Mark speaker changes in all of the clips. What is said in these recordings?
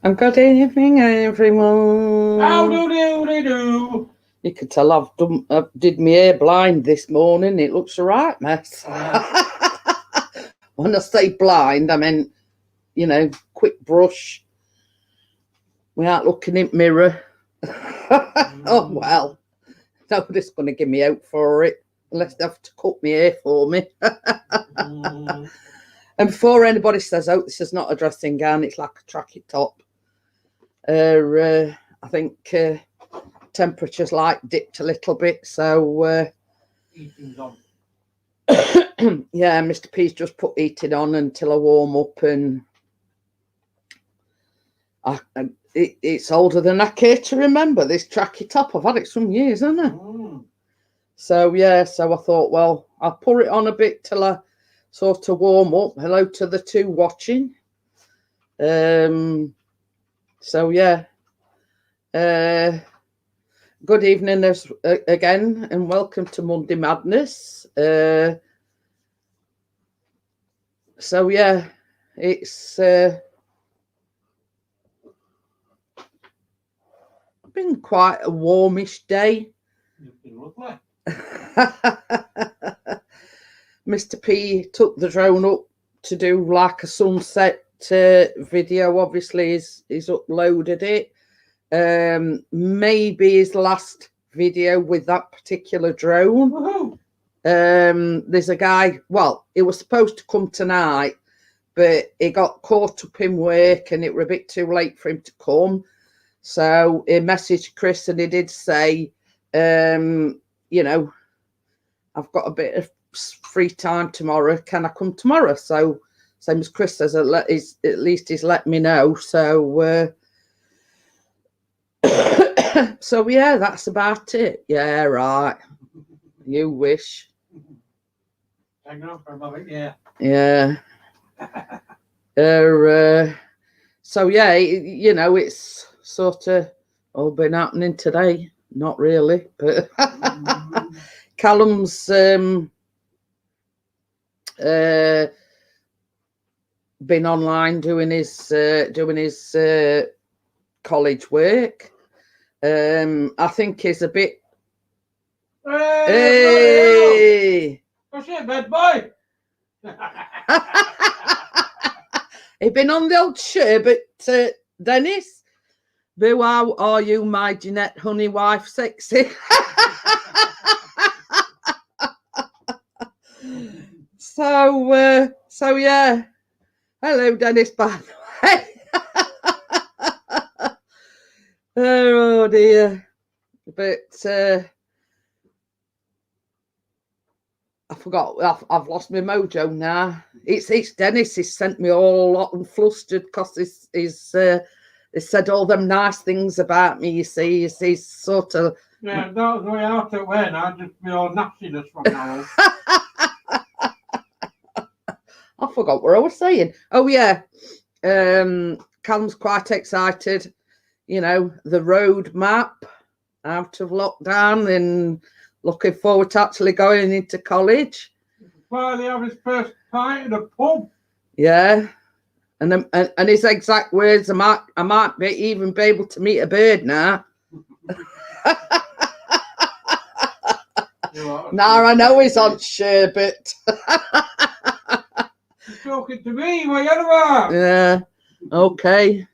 Speaker 1: And good evening, everyone.
Speaker 2: How do they do?
Speaker 1: You can tell I did my hair blind this morning. It looks a right mess. When I say blind, I mean, quick brush without looking in the mirror. Oh, well. Nobody's going to give me out for it unless they have to cut my hair for me. And before anybody says, oh, this is not a dressing gown, it's like a tracky top. I think temperature's like dipped a little bit, so
Speaker 2: Heating's on.
Speaker 1: yeah, Mr. P's just put heating on until I warm up, and it's older than I care to remember, this tracky top. I've had it some years, haven't I? So yeah, so I thought, well, I'll put it on a bit till I sort of warm up. Hello to the two watching. So yeah, good evening again, and welcome to Monday Madness. So yeah, it's been quite a warmish day.
Speaker 2: It's been lovely.
Speaker 1: Mr. P took the drone up to do like a sunset video. Obviously he's uploaded it. Maybe his last video with that particular drone.
Speaker 2: Woohoo!
Speaker 1: There's a guy, well, he was supposed to come tonight, but he got caught up in work and it were a bit too late for him to come. So he messaged Chris and he did say, I've got a bit of free time tomorrow. Can I come tomorrow? So same as Chris says, at least he's let me know. So so yeah, that's about it. Yeah, right. You wish.
Speaker 2: Hang on for a moment, yeah.
Speaker 1: Yeah. So yeah, it's sort of all been happening today. Not really, but Callum's been online doing his college work. I think he's a bit. Hey!
Speaker 2: What's it, bad boy?
Speaker 1: He been on the old sherbet, Dennis. Boo, how are you, my Jeanette honey wife, sexy? So yeah. Hello, Dennis, by the way. Oh dear. But I forgot. I've lost my mojo now. It's Dennis. He's sent me all hot and flustered because he's said all them nice things about me. You see, he's sort of.
Speaker 2: Yeah, don't go out at when I just be all nastiness from now on.
Speaker 1: I forgot what I was saying. Oh yeah, Callum's quite excited. The road map out of lockdown and looking forward to actually going into college.
Speaker 2: Finally have his first pint in a pub.
Speaker 1: Yeah, and his exact words, I might even be able to meet a bird now. Now I know he's on sherbet.
Speaker 2: You're talking to me, what you on about?
Speaker 1: Yeah, okay.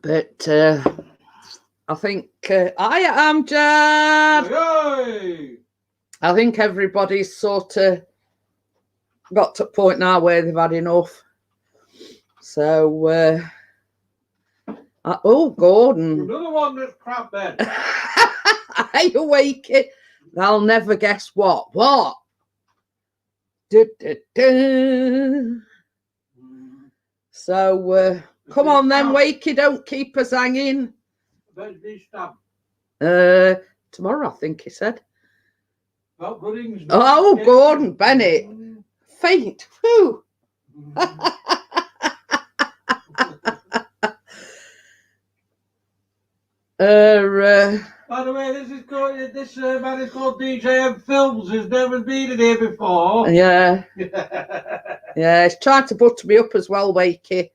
Speaker 1: But I think I am Jad.
Speaker 2: Hey!
Speaker 1: I think everybody's sort of got to a point now where they've had enough. So, oh, Gordon.
Speaker 2: Another one that's crap then.
Speaker 1: Are you awake? They'll never guess what. What? Du, du, du. So, come on then, Wakey, don't keep us hanging. Tomorrow, I think he said. Oh, Gordon Bennett. Faint. Whew.
Speaker 2: By the way, this man is called DJM Films. He's never been in here before.
Speaker 1: Yeah. Yeah, he's trying to butter me up as well, Wakey.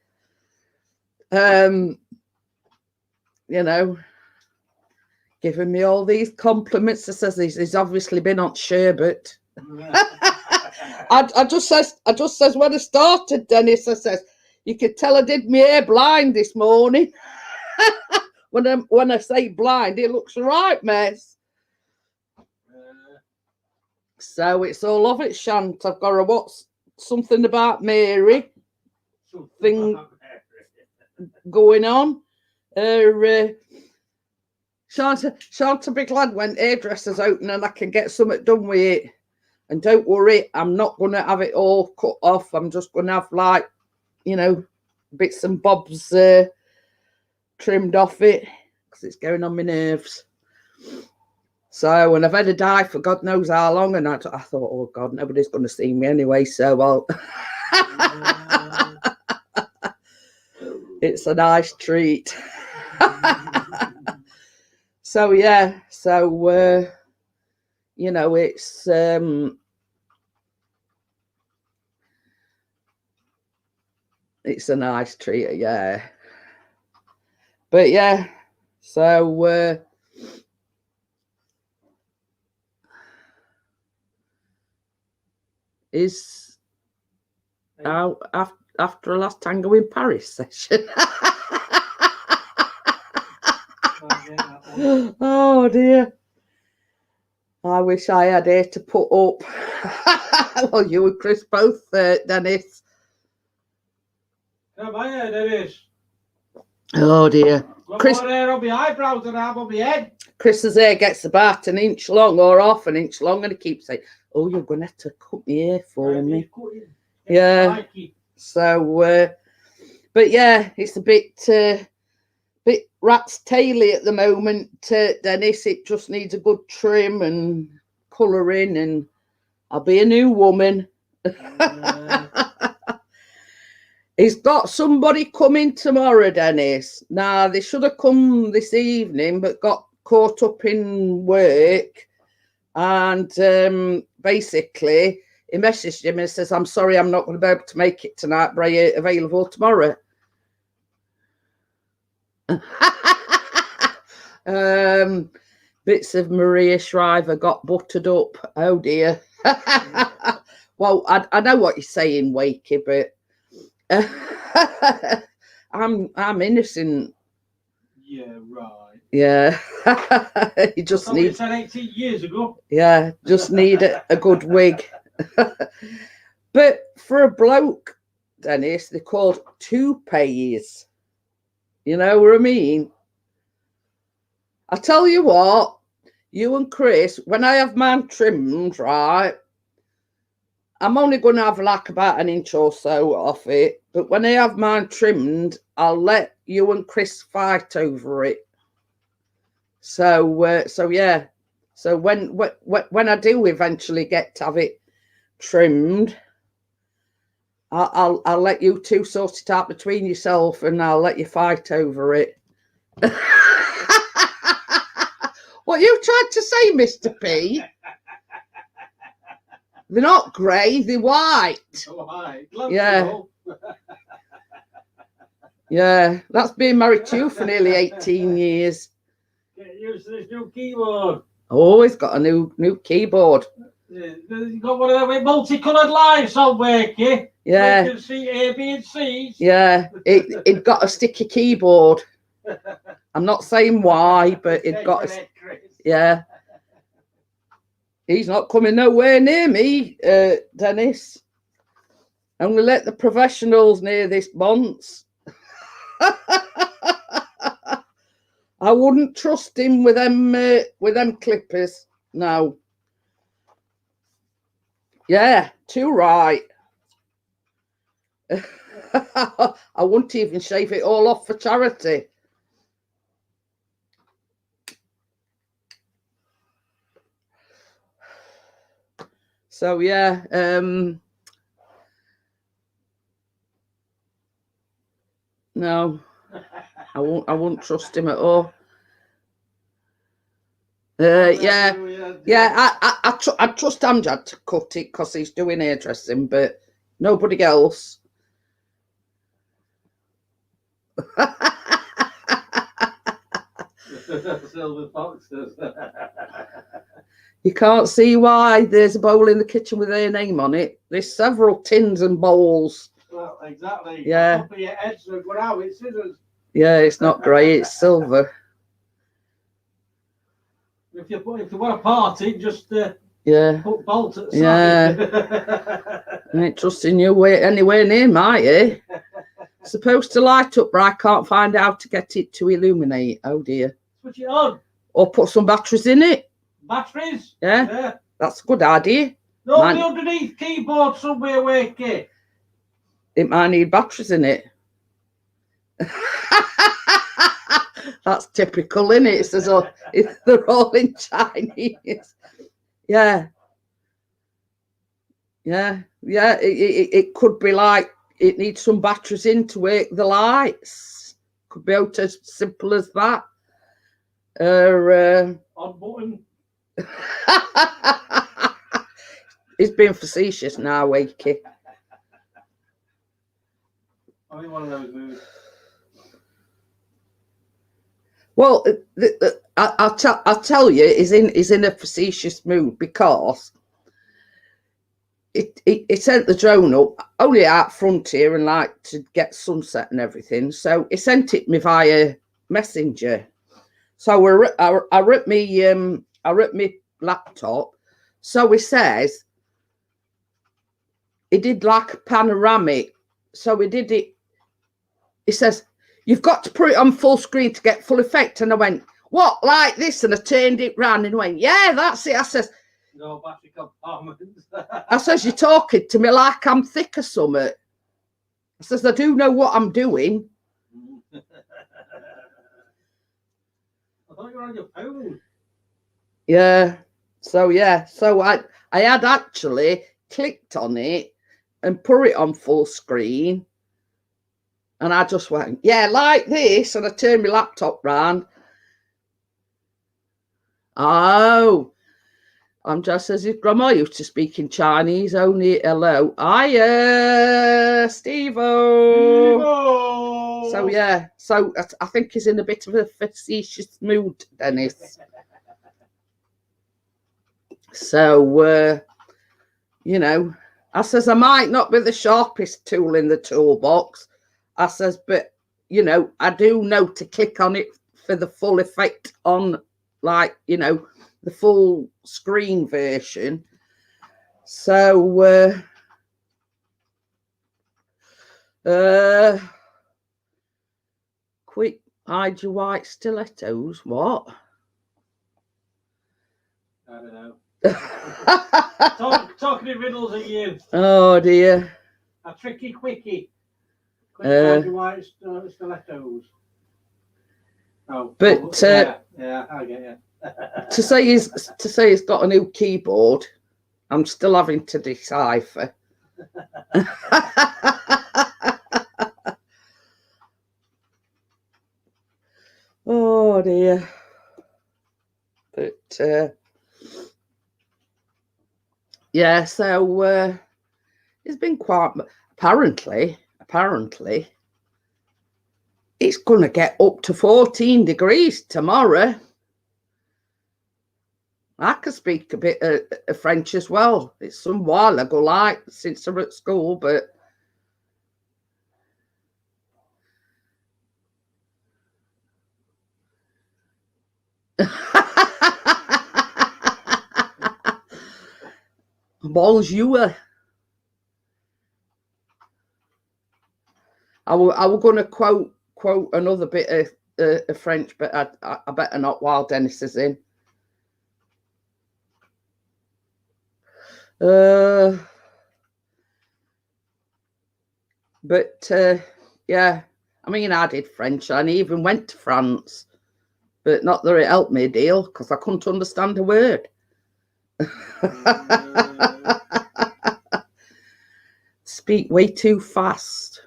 Speaker 1: You know, giving me all these compliments. He says he's obviously been on sherbet. I just says when I started, Dennis, I says, you could tell I did my hair blind this morning. when I say blind, it looks right, mess. So it's all of it, Shant. I've got to watch something about Mary thing going on. Shan't be glad when hairdressers open and I can get something done with it. And don't worry, I'm not going to have it all cut off. I'm just going to have, like, you know, bits and bobs trimmed off it because it's going on my nerves. So, and I've had a dye for God knows how long, and I thought, oh God, nobody's going to see me anyway, so I'll... It's a nice treat. So, yeah, so, you know, it's... It's a nice treat, yeah. But, yeah, so... is out after a last tango in Paris session. Oh dear. I wish I had here to put up. Well, you and Chris both, Dennis.
Speaker 2: Come on, Dennis.
Speaker 1: Oh dear.
Speaker 2: Chris, more hair on my eyebrows than I have on my head.
Speaker 1: Chris's hair gets about an inch long or half an inch long, and he keeps saying, oh, you're going to have to cut my hair for me. Yeah. So, but yeah, it's a bit rat's taily at the moment, Dennis. It just needs a good trim and colouring, and I'll be a new woman. He's got somebody coming tomorrow, Dennis. Now, they should have come this evening, but got caught up in work. And basically, he messaged him and says, I'm sorry, I'm not going to be able to make it tonight, but are you available tomorrow? Bits of Maria Shriver got buttered up. Oh, dear. Well, I know what you're saying, Wakey, but I'm innocent.
Speaker 2: Yeah, right.
Speaker 1: Yeah. You just need
Speaker 2: 18 years ago.
Speaker 1: Yeah, just need a good wig. But for a bloke, Dennis, they're called toupees. You know what I mean? I tell you what, you and Chris, when I have mine trimmed, right, I'm only going to have like about an inch or so off it. But when I have mine trimmed, I'll let you and Chris fight over it. So, so yeah. So when I do eventually get to have it trimmed, I'll let you two sort it out between yourself, and I'll let you fight over it. What you tried to say, Mr. P? They're not grey, they're white.
Speaker 2: White.
Speaker 1: Yeah. Yeah, that's been married to you for nearly 18 years.
Speaker 2: Get used to this new keyboard.
Speaker 1: Always got a new keyboard.
Speaker 2: You got one of them with multicoloured lines on, Wakey.
Speaker 1: Yeah.
Speaker 2: You can see A, B, and C.
Speaker 1: Yeah, it got a sticky keyboard. I'm not saying why, but it got a... Yeah. He's not coming nowhere near me, Dennis. I'm going to let the professionals near this once. I wouldn't trust him with them clippers. No. Yeah, too right. I wouldn't even shave it all off for charity. So yeah, no, I won't trust him at all. Yeah. I trust Amjad to cut it because he's doing hairdressing, but nobody else.
Speaker 2: Silver foxes.
Speaker 1: You can't see why there's a bowl in the kitchen with their name on it. There's several tins and bowls.
Speaker 2: Well, exactly.
Speaker 1: Yeah.
Speaker 2: Top of your head, so go out with scissors.
Speaker 1: Yeah, it's not grey, it's silver.
Speaker 2: If you want a party, just
Speaker 1: Yeah.
Speaker 2: put bolt at the
Speaker 1: side. I ain't trusting you anywhere near my ear. Supposed to light up, but I can't find how to get it to illuminate. Oh dear.
Speaker 2: Switch it on.
Speaker 1: Or put some batteries in it.
Speaker 2: Batteries?
Speaker 1: Yeah. That's a good idea.
Speaker 2: No, the underneath keyboard somewhere, Wakey.
Speaker 1: It might need batteries in it. That's typical, isn't it? It says, oh, they're all in Chinese. Yeah. Yeah. Yeah. It could be like it needs some batteries in to work the lights. Could be out as simple as that.
Speaker 2: On button.
Speaker 1: He's being facetious now, Wakey.
Speaker 2: I'm in one of those moves.
Speaker 1: Well, I'll tell you, he's in a facetious mood because it sent the drone up only out front here and like to get sunset and everything. So he sent it me via messenger. So I ripped me laptop. So he says he did like a panoramic. So he did it. He says, you've got to put it on full screen to get full effect. And I went, what, like this? And I turned it round and went, yeah, that's it. I says,
Speaker 2: no battery compartments.
Speaker 1: I says, you're talking to me like I'm thick or something. I says, I do know what I'm doing.
Speaker 2: I thought you were on your phone.
Speaker 1: Yeah. So I had actually clicked on it and put it on full screen. And I just went, yeah, like this. And I turned my laptop round. Oh, I'm just as if Grandma used to speak in Chinese, only hello. Hiya, Steve-o. So, yeah. So, I think he's in a bit of a facetious mood, Dennis. So, you know, I says, I might not be the sharpest tool in the toolbox. I says, but, you know, I do know to click on it for the full effect on, like, you know, the full screen version. So, quick, hide your white stilettos. What?
Speaker 2: I don't know. Talking in riddles at you.
Speaker 1: Oh, dear.
Speaker 2: A tricky quickie. White stilettos. Oh,
Speaker 1: but
Speaker 2: yeah, I get you.
Speaker 1: to say he's got a new keyboard, I'm still having to decipher. Oh dear. But yeah, so it's been quite apparently it's going to get up to 14 degrees tomorrow. I can speak a bit of French as well. It's some while ago, like, since I'm at school, but bonjour. I was going to quote another bit of French, but I better not while Dennis is in. But yeah, I mean, I did French and I even went to France, but not that it helped me a deal because I couldn't understand a word. Speak way too fast.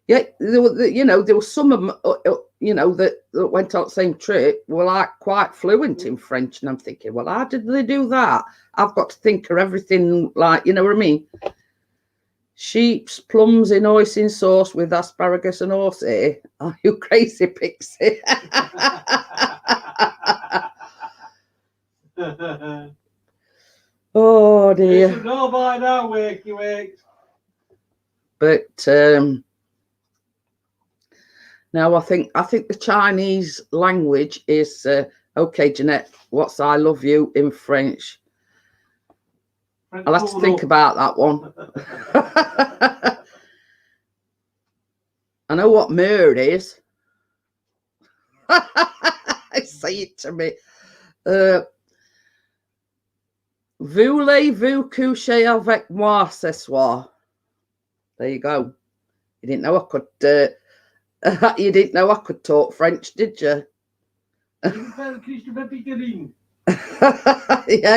Speaker 1: Yeah, you know, there was some you know, that went on the same trip were like quite fluent in French. And I'm thinking, well, how did they do that? I've got to think of everything like, you know what I mean? Sheep's plums in hoisin sauce with asparagus and horsey. Are you crazy, Pixie? Oh
Speaker 2: You
Speaker 1: dear.
Speaker 2: should know by now, wakey wakes.
Speaker 1: But now I think the Chinese language is okay, Jeanette. What's "I love you" in French? I'll have to think about that one. I know what "merde" is. Say it to me. Voulez-vous coucher avec moi ce soir? There you go. You didn't know I could. You didn't know I could talk French, did you? Yeah,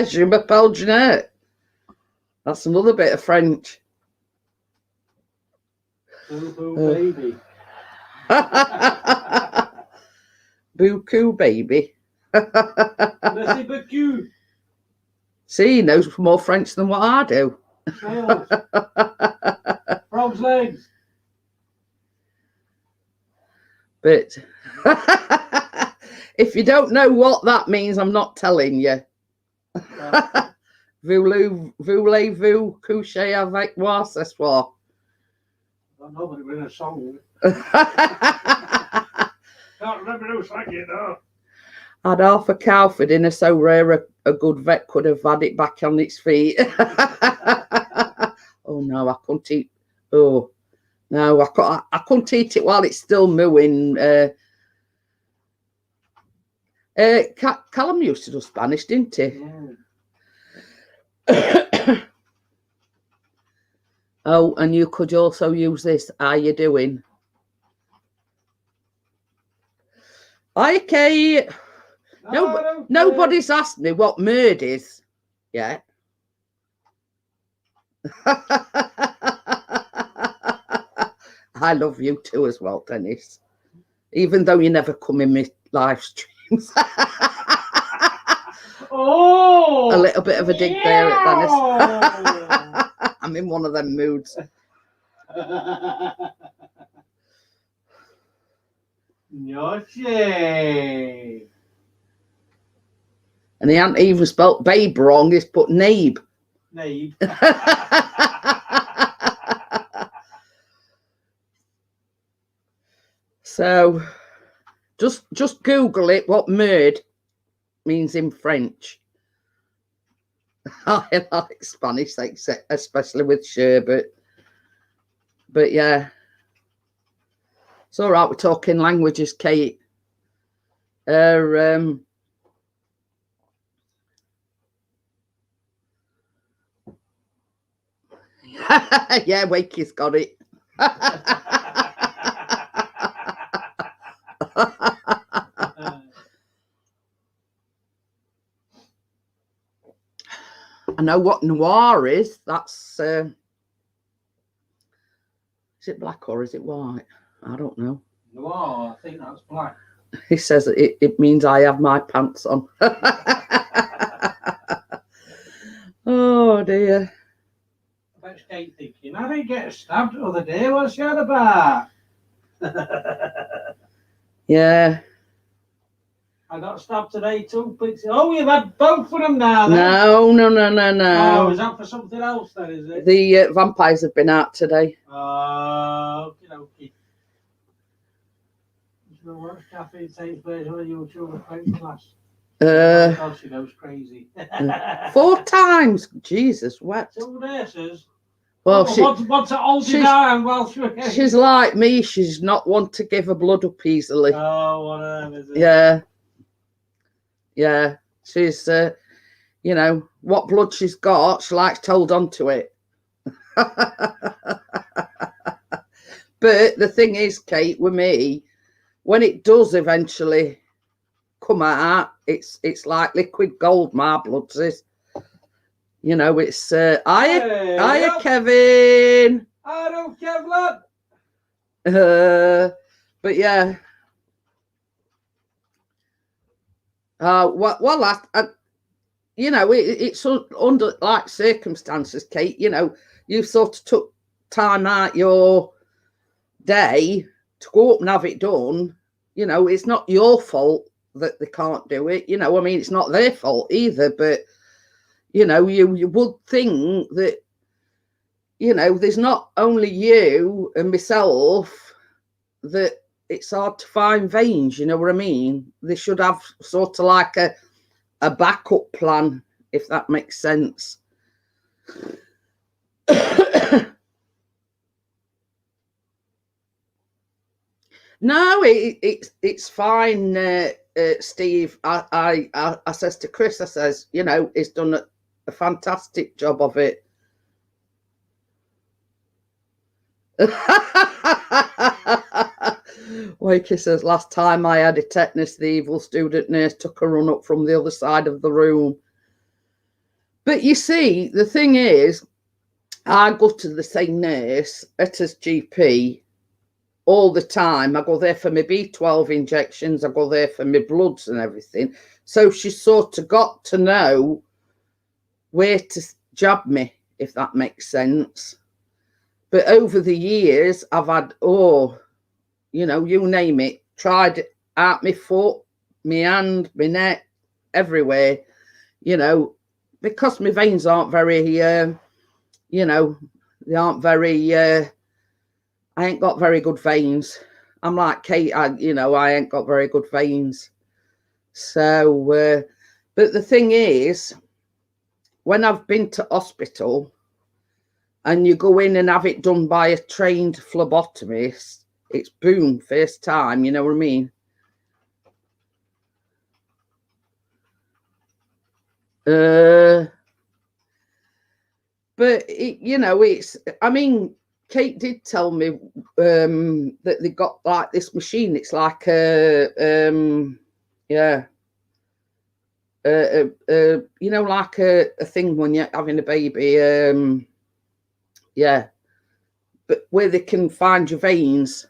Speaker 1: je m'appelle Jeanette. That's another bit of French.
Speaker 2: Baby.
Speaker 1: Beaucoup, baby.
Speaker 2: Merci beaucoup.
Speaker 1: See, he knows more French than what I do.
Speaker 2: Snails. Frog's legs.
Speaker 1: But if you don't know what that means, I'm not telling you. Voulez-vous coucher avec moi ce soir?
Speaker 2: I don't know, but it was in a song. Can't remember who sang it though.
Speaker 1: I'd half a cow for dinner, so rare a good vet could have had it back on its feet. Oh no, I couldn't eat. Oh no, I couldn't eat it while it's still mooing. Callum used to do Spanish, didn't he?
Speaker 2: Yeah.
Speaker 1: Oh, and you could also use this. How you doing? Hi, Kate. Nobody's asked me what "merde" is yet. I love you too as well, Dennis. Even though you never come in my live streams.
Speaker 2: Oh,
Speaker 1: a little bit of a dig there at Dennis. I'm in one of them moods.
Speaker 2: Noche.
Speaker 1: And he hadn't even spelt babe wrong, he's put nabe.
Speaker 2: Nabe.
Speaker 1: So just Google it, what "merde" means in French. I like Spanish, especially with sherbet. But yeah. It's all right, we're talking languages, Kate. Yeah, Wakey's got it. I know what noir is. That's is it black or is it white? I don't know.
Speaker 2: Noir, I think that's black.
Speaker 1: He says it means I have my pants on. Oh dear.
Speaker 2: I bet Kate thinking, I didn't get stabbed the other day. What's that about?
Speaker 1: Yeah.
Speaker 2: I got stabbed today too. Oh, you've had both of them now then?
Speaker 1: No.
Speaker 2: Oh, is that for something else then, is it?
Speaker 1: The vampires have been out today.
Speaker 2: Okie dokie. You know what Kathy takes place when you were French class? Oh, she goes crazy.
Speaker 1: 4 times. Jesus, what?
Speaker 2: 2 nurses.
Speaker 1: Well,
Speaker 2: what's it holding down while
Speaker 1: she's like me. She's not one to give her blood up easily.
Speaker 2: Oh, one of them, is it?
Speaker 1: Yeah. She's, you know, what blood she's got, she likes to hold on to it. But the thing is, Kate, with me, when it does eventually come out, it's like liquid gold. My blood is, you know, it's hiya, Kevin.
Speaker 2: I don't care, blood.
Speaker 1: But yeah, Well, you know, it's under like circumstances, Kate. You know, you sort of took time out your day to go up and have it done. You know, it's not your fault that they can't do it. You know, I mean, it's not their fault either. But you know, you would think that, you know, there's not only you and myself that it's hard to find veins. You know what I mean? They should have sort of like a backup plan, if that makes sense. No, it's fine, Steve. I says to Chris, I says, you know, he's done a fantastic job of it. Wakey says, last time I had a tetanus, the evil student nurse took a run up from the other side of the room. But you see, the thing is, I go to the same nurse at his GP all the time. I go there for my B12 injections. I go there for my bloods and everything. So she's sort of got to know where to jab me, if that makes sense. But over the years, I've had, you know, you name it, tried out my foot, my hand, my neck, everywhere, you know, because my veins aren't very, you know, they aren't very, I ain't got very good veins. I'm like Kate, you know, I ain't got very good veins. So, but the thing is, when I've been to hospital and you go in and have it done by a trained phlebotomist, it's boom, first time, you know what I mean? But, you know, it's, I mean, Kate did tell me that they got like this machine. It's like yeah. You know, like a thing when you're having a baby, yeah, but where they can find your veins.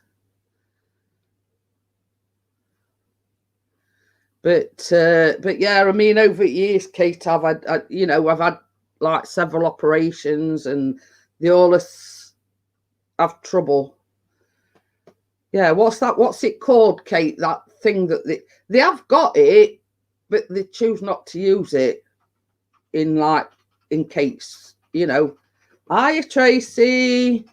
Speaker 1: But yeah, I mean, over years, Kate, I've had, you know, I've had like several operations, and they all have trouble. Yeah, what's that? What's it called, Kate? That thing that they have got it, but they choose not to use it in case, you know. Hiya, Tracy.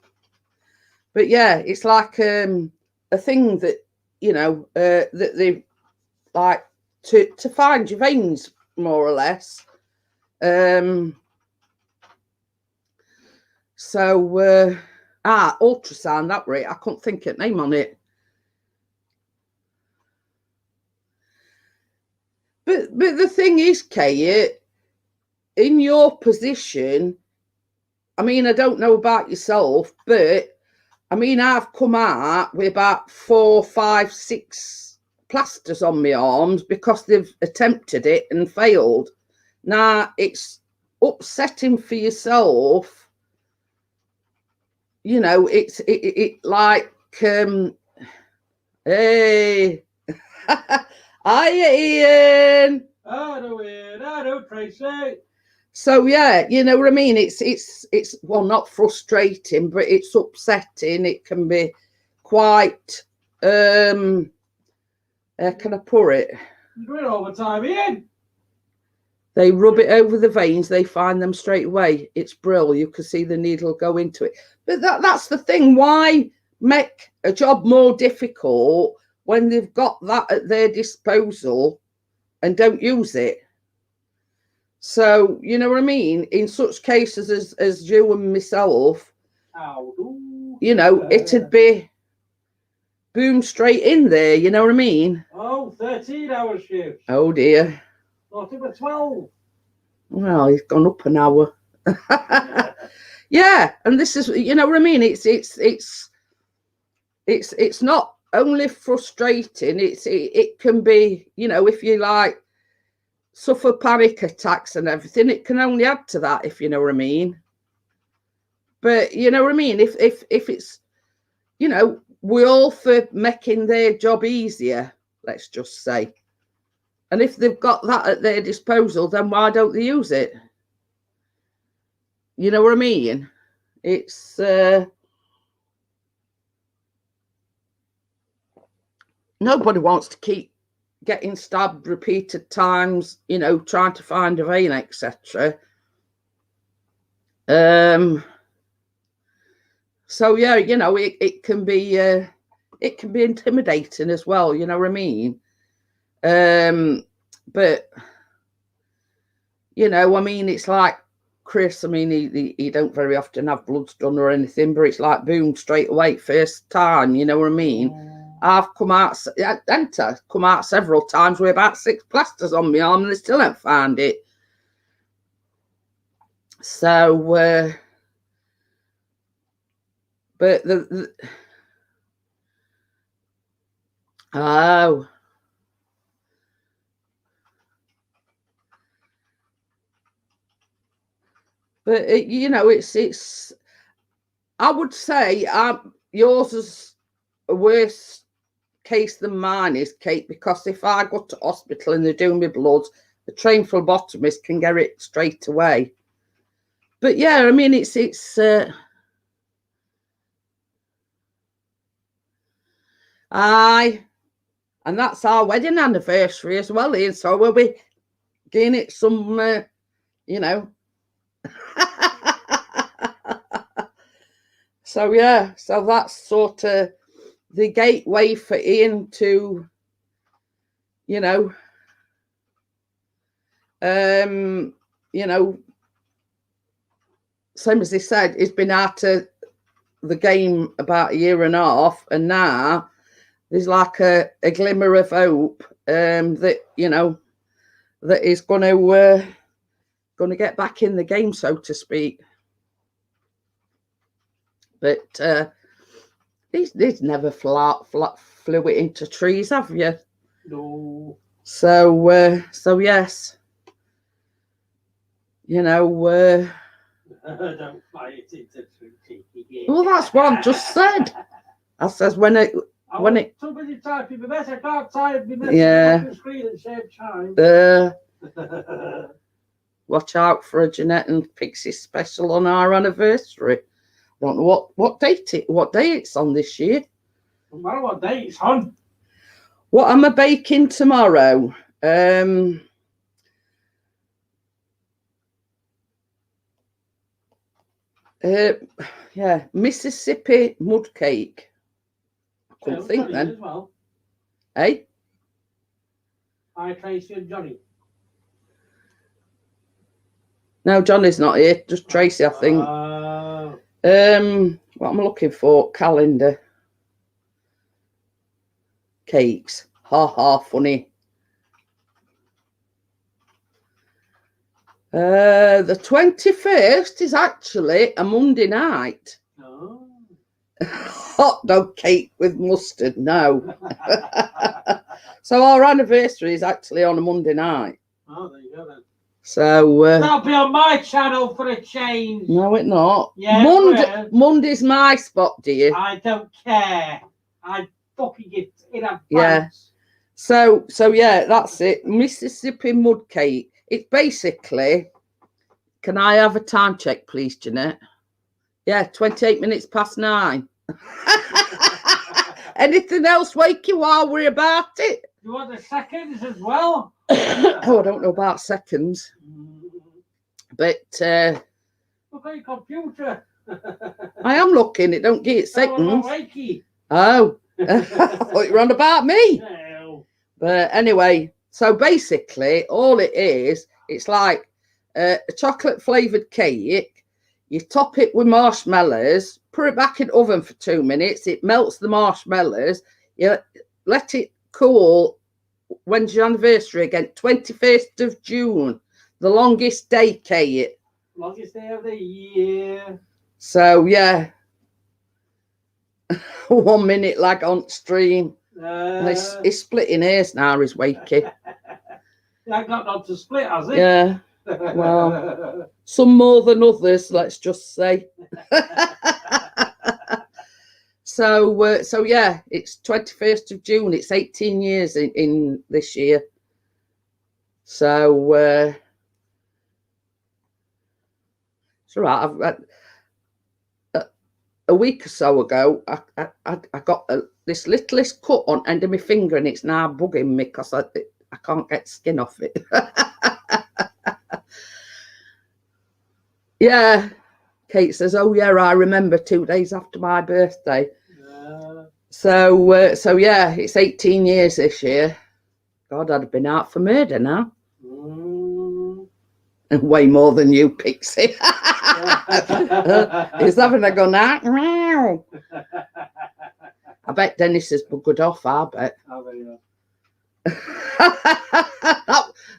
Speaker 1: But yeah, it's like a thing that, you know, that they like to find your veins, more or less. So ultrasound, that rate, I couldn't think of name on it. But the thing is, Kate, in your position, I mean, I don't know about yourself, but I mean, I've come out with about 4, 5, 6 plasters on my arms because they've attempted it and failed. Now, it's upsetting for yourself. You know, it's like, hey, hi, Ian.
Speaker 2: Hello, Tracy.
Speaker 1: So yeah, you know what I mean. It's well, not frustrating, but it's upsetting. It can be quite. How can I put it?
Speaker 2: You do it all the time, Ian.
Speaker 1: They rub it over the veins. They find them straight away. It's brilliant. You can see the needle go into it. But that's the thing. Why make a job more difficult when they've got that at their disposal and don't use it? So, you know what I mean? In such cases as you and myself, you know, it'd be boom straight in there. You know what I mean?
Speaker 2: Oh, 13-hour shifts.
Speaker 1: Oh, dear.
Speaker 2: Not even 12.
Speaker 1: Well, he's gone up an hour. Yeah, and this is, you know what I mean? It's not only frustrating. It can be, you know, if you like suffer panic attacks and everything, it can only add to that, if you know what I mean. But you know what I mean? If it's, you know, we're all for making their job easier, let's just say. And if they've got that at their disposal, then why don't they use it? You know what I mean? It's nobody wants to keep getting stabbed repeated times, you know, trying to find a vein, etc. So yeah, you know, it can be intimidating as well, you know what I mean? But you know, I mean, it's like Chris, I mean, he don't very often have bloods done or anything, but it's like boom, straight away, first time, you know what I mean? I've come out several times with about 6 plasters on my arm and they still haven't found it. So, but oh. But you know, it's. I would say yours is a worse case than mine is, Kate, because if I go to hospital and they're doing my bloods, the trained phlebotomist can get it straight away. But yeah, I mean, it's. Aye, and that's our wedding anniversary as well, Ian. So we'll be getting it some, you know. So yeah, so that's sort of the gateway for Ian to, you know, same as he said, he's been out of the game about 1.5 years, and now there's like a glimmer of hope that, you know, that he's going to get back in the game, so to speak. But these never flew it into trees, have you?
Speaker 2: No.
Speaker 1: So yes, you know.
Speaker 2: Don't fly it into trees.
Speaker 1: Well, that's what I've just said. I says when it.
Speaker 2: Somebody typing my message. I can't type my message
Speaker 1: Yeah.
Speaker 2: off the screen at the same time.
Speaker 1: Watch out for a Jeanette and Pixie special on our anniversary. I don't know what day it's on this year.
Speaker 2: No matter what day it's on.
Speaker 1: What am I baking tomorrow? Yeah, Mississippi mud cake. I couldn't think
Speaker 2: Johnny
Speaker 1: then.
Speaker 2: as well.
Speaker 1: Hey?
Speaker 2: Hi, Tracy and Johnny.
Speaker 1: No, Johnny's not here. Just Tracy, I think. What am I looking for? Calendar. Cakes. Ha ha, funny. The 21st is actually a Monday night.
Speaker 2: Oh.
Speaker 1: Hot dog cake with mustard. No. So our anniversary is actually on a Monday night.
Speaker 2: Oh, there you go then.
Speaker 1: So
Speaker 2: that'll be on my channel for a change.
Speaker 1: No, it's not.
Speaker 2: Yeah,
Speaker 1: Monday's my spot, dear.
Speaker 2: I don't care. I fucking get in advance.
Speaker 1: Yeah. So yeah, that's it. Mississippi mud cake. It's basically. Can I have a time check, please, Jeanette? Yeah, 28 minutes past 9. Anything else wake you while we're about it?
Speaker 2: You want the seconds as well?
Speaker 1: Oh, I don't know about seconds. But
Speaker 2: look at your computer.
Speaker 1: I am looking. It don't give it seconds. Oh, I thought you were on about me.
Speaker 2: No.
Speaker 1: But anyway, so basically, all it is, it's like a chocolate flavoured cake. You top it with marshmallows, put it back in the oven for 2 minutes. It melts the marshmallows. You let it cool. When's your anniversary again? 21st of June. The longest day, Kate.
Speaker 2: Longest day of the year.
Speaker 1: So, yeah. 1 minute lag on stream. He's splitting hairs now, he's waking.
Speaker 2: I got none to split, has it?
Speaker 1: Yeah. Well, some more than others, let's just say. So yeah, it's 21st of June. It's 18 years in this year. So it's all right. A week or so ago, I got this littlest cut on end of my finger, and it's now bugging me because I can't get skin off it. Yeah. Kate says, "Oh yeah, I remember 2 days after my birthday." So yeah, it's 18 years this year. God, I'd have been out for murder now. Way more than you, Pixie. He's having a gun out. I bet Dennis has buggered off, I bet.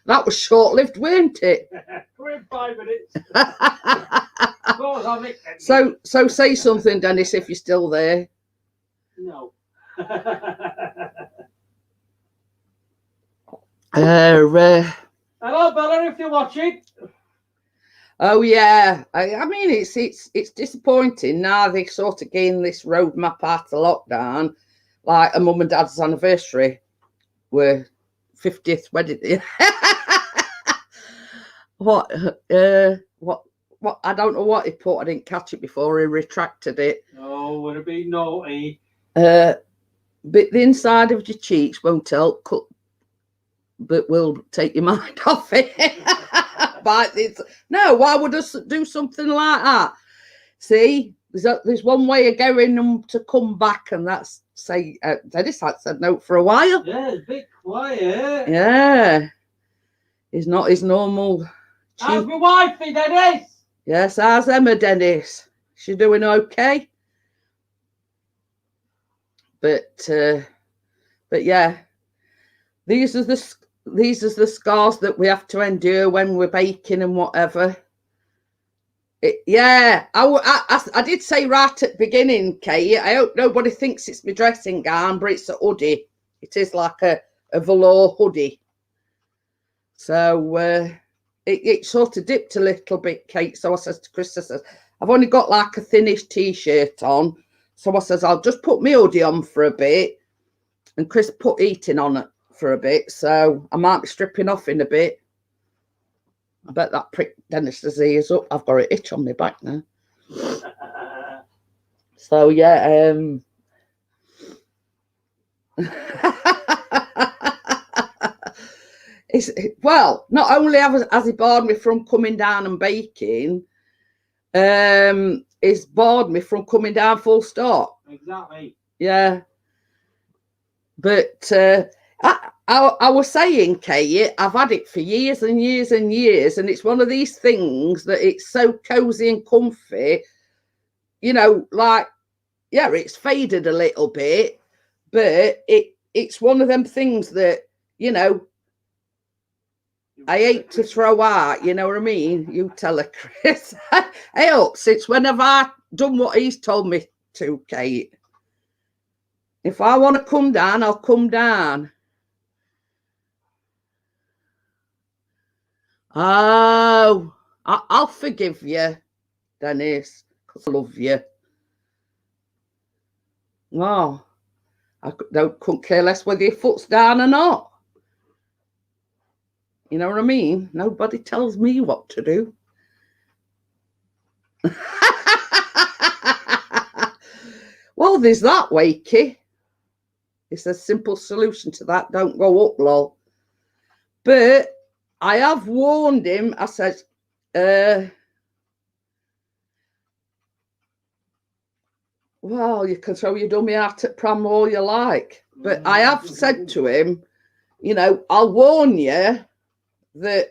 Speaker 1: that was short-lived, weren't it?
Speaker 2: We're in 5 minutes.
Speaker 1: So say something, Dennis, if you're still there.
Speaker 2: No. Hello, Bella, if you're watching.
Speaker 1: Oh yeah, I mean it's disappointing now. They sort of gained this roadmap out of lockdown, like a mum and dad's anniversary, were 50th wedding. What I don't know what he put. I didn't catch it before he retracted it.
Speaker 2: Oh, would it be naughty?
Speaker 1: But the inside of your cheeks won't help, but will take your mind off it. But no, why would us do something like that? See, there's one way of getting them to come back, and that's say Dennis had said no for a while.
Speaker 2: Yeah, it's a bit quiet.
Speaker 1: Yeah, he's not his normal.
Speaker 2: How's my wifey, Dennis?
Speaker 1: Yes, how's Emma, Dennis? She's doing okay. But yeah, these are the scars that we have to endure when we're baking and whatever. Yeah, I did say right at the beginning, Kay, I hope nobody thinks it's my dressing gown, but it's a hoodie. It is like a velour hoodie. So it sort of dipped a little bit, Kate. So I says to Chris, I says, I've only got like a thinnish t-shirt on. So I says, I'll just put my hoodie on for a bit. And Chris put heating on it for a bit. So I might be stripping off in a bit. I bet that prick Dennis's ears up. I've got an itch on my back now. So yeah, well, not only has he barred me from coming down and baking, he's barred me from coming down full stop.
Speaker 2: Exactly.
Speaker 1: Yeah. But I was saying, Kate, I've had it for years and years and years, and it's one of these things that it's so cozy and comfy, you know, like, yeah, it's faded a little bit, but it's one of them things that, you know, I hate to throw out, you know what I mean? You tell her, Chris. It helps. It's whenever I've done what he's told me to, Kate. If I want to come down, I'll come down. Oh, I'll forgive you, Dennis, because I love you. Oh, I couldn't care less whether your foot's down or not. You know what I mean? Nobody tells me what to do. Well, there's that, Wakey. It's a simple solution to that. Don't go up, lol. But I have warned him. I said, well, you can throw your dummy out at pram all you like. But I have said to him, you know, I'll warn you that,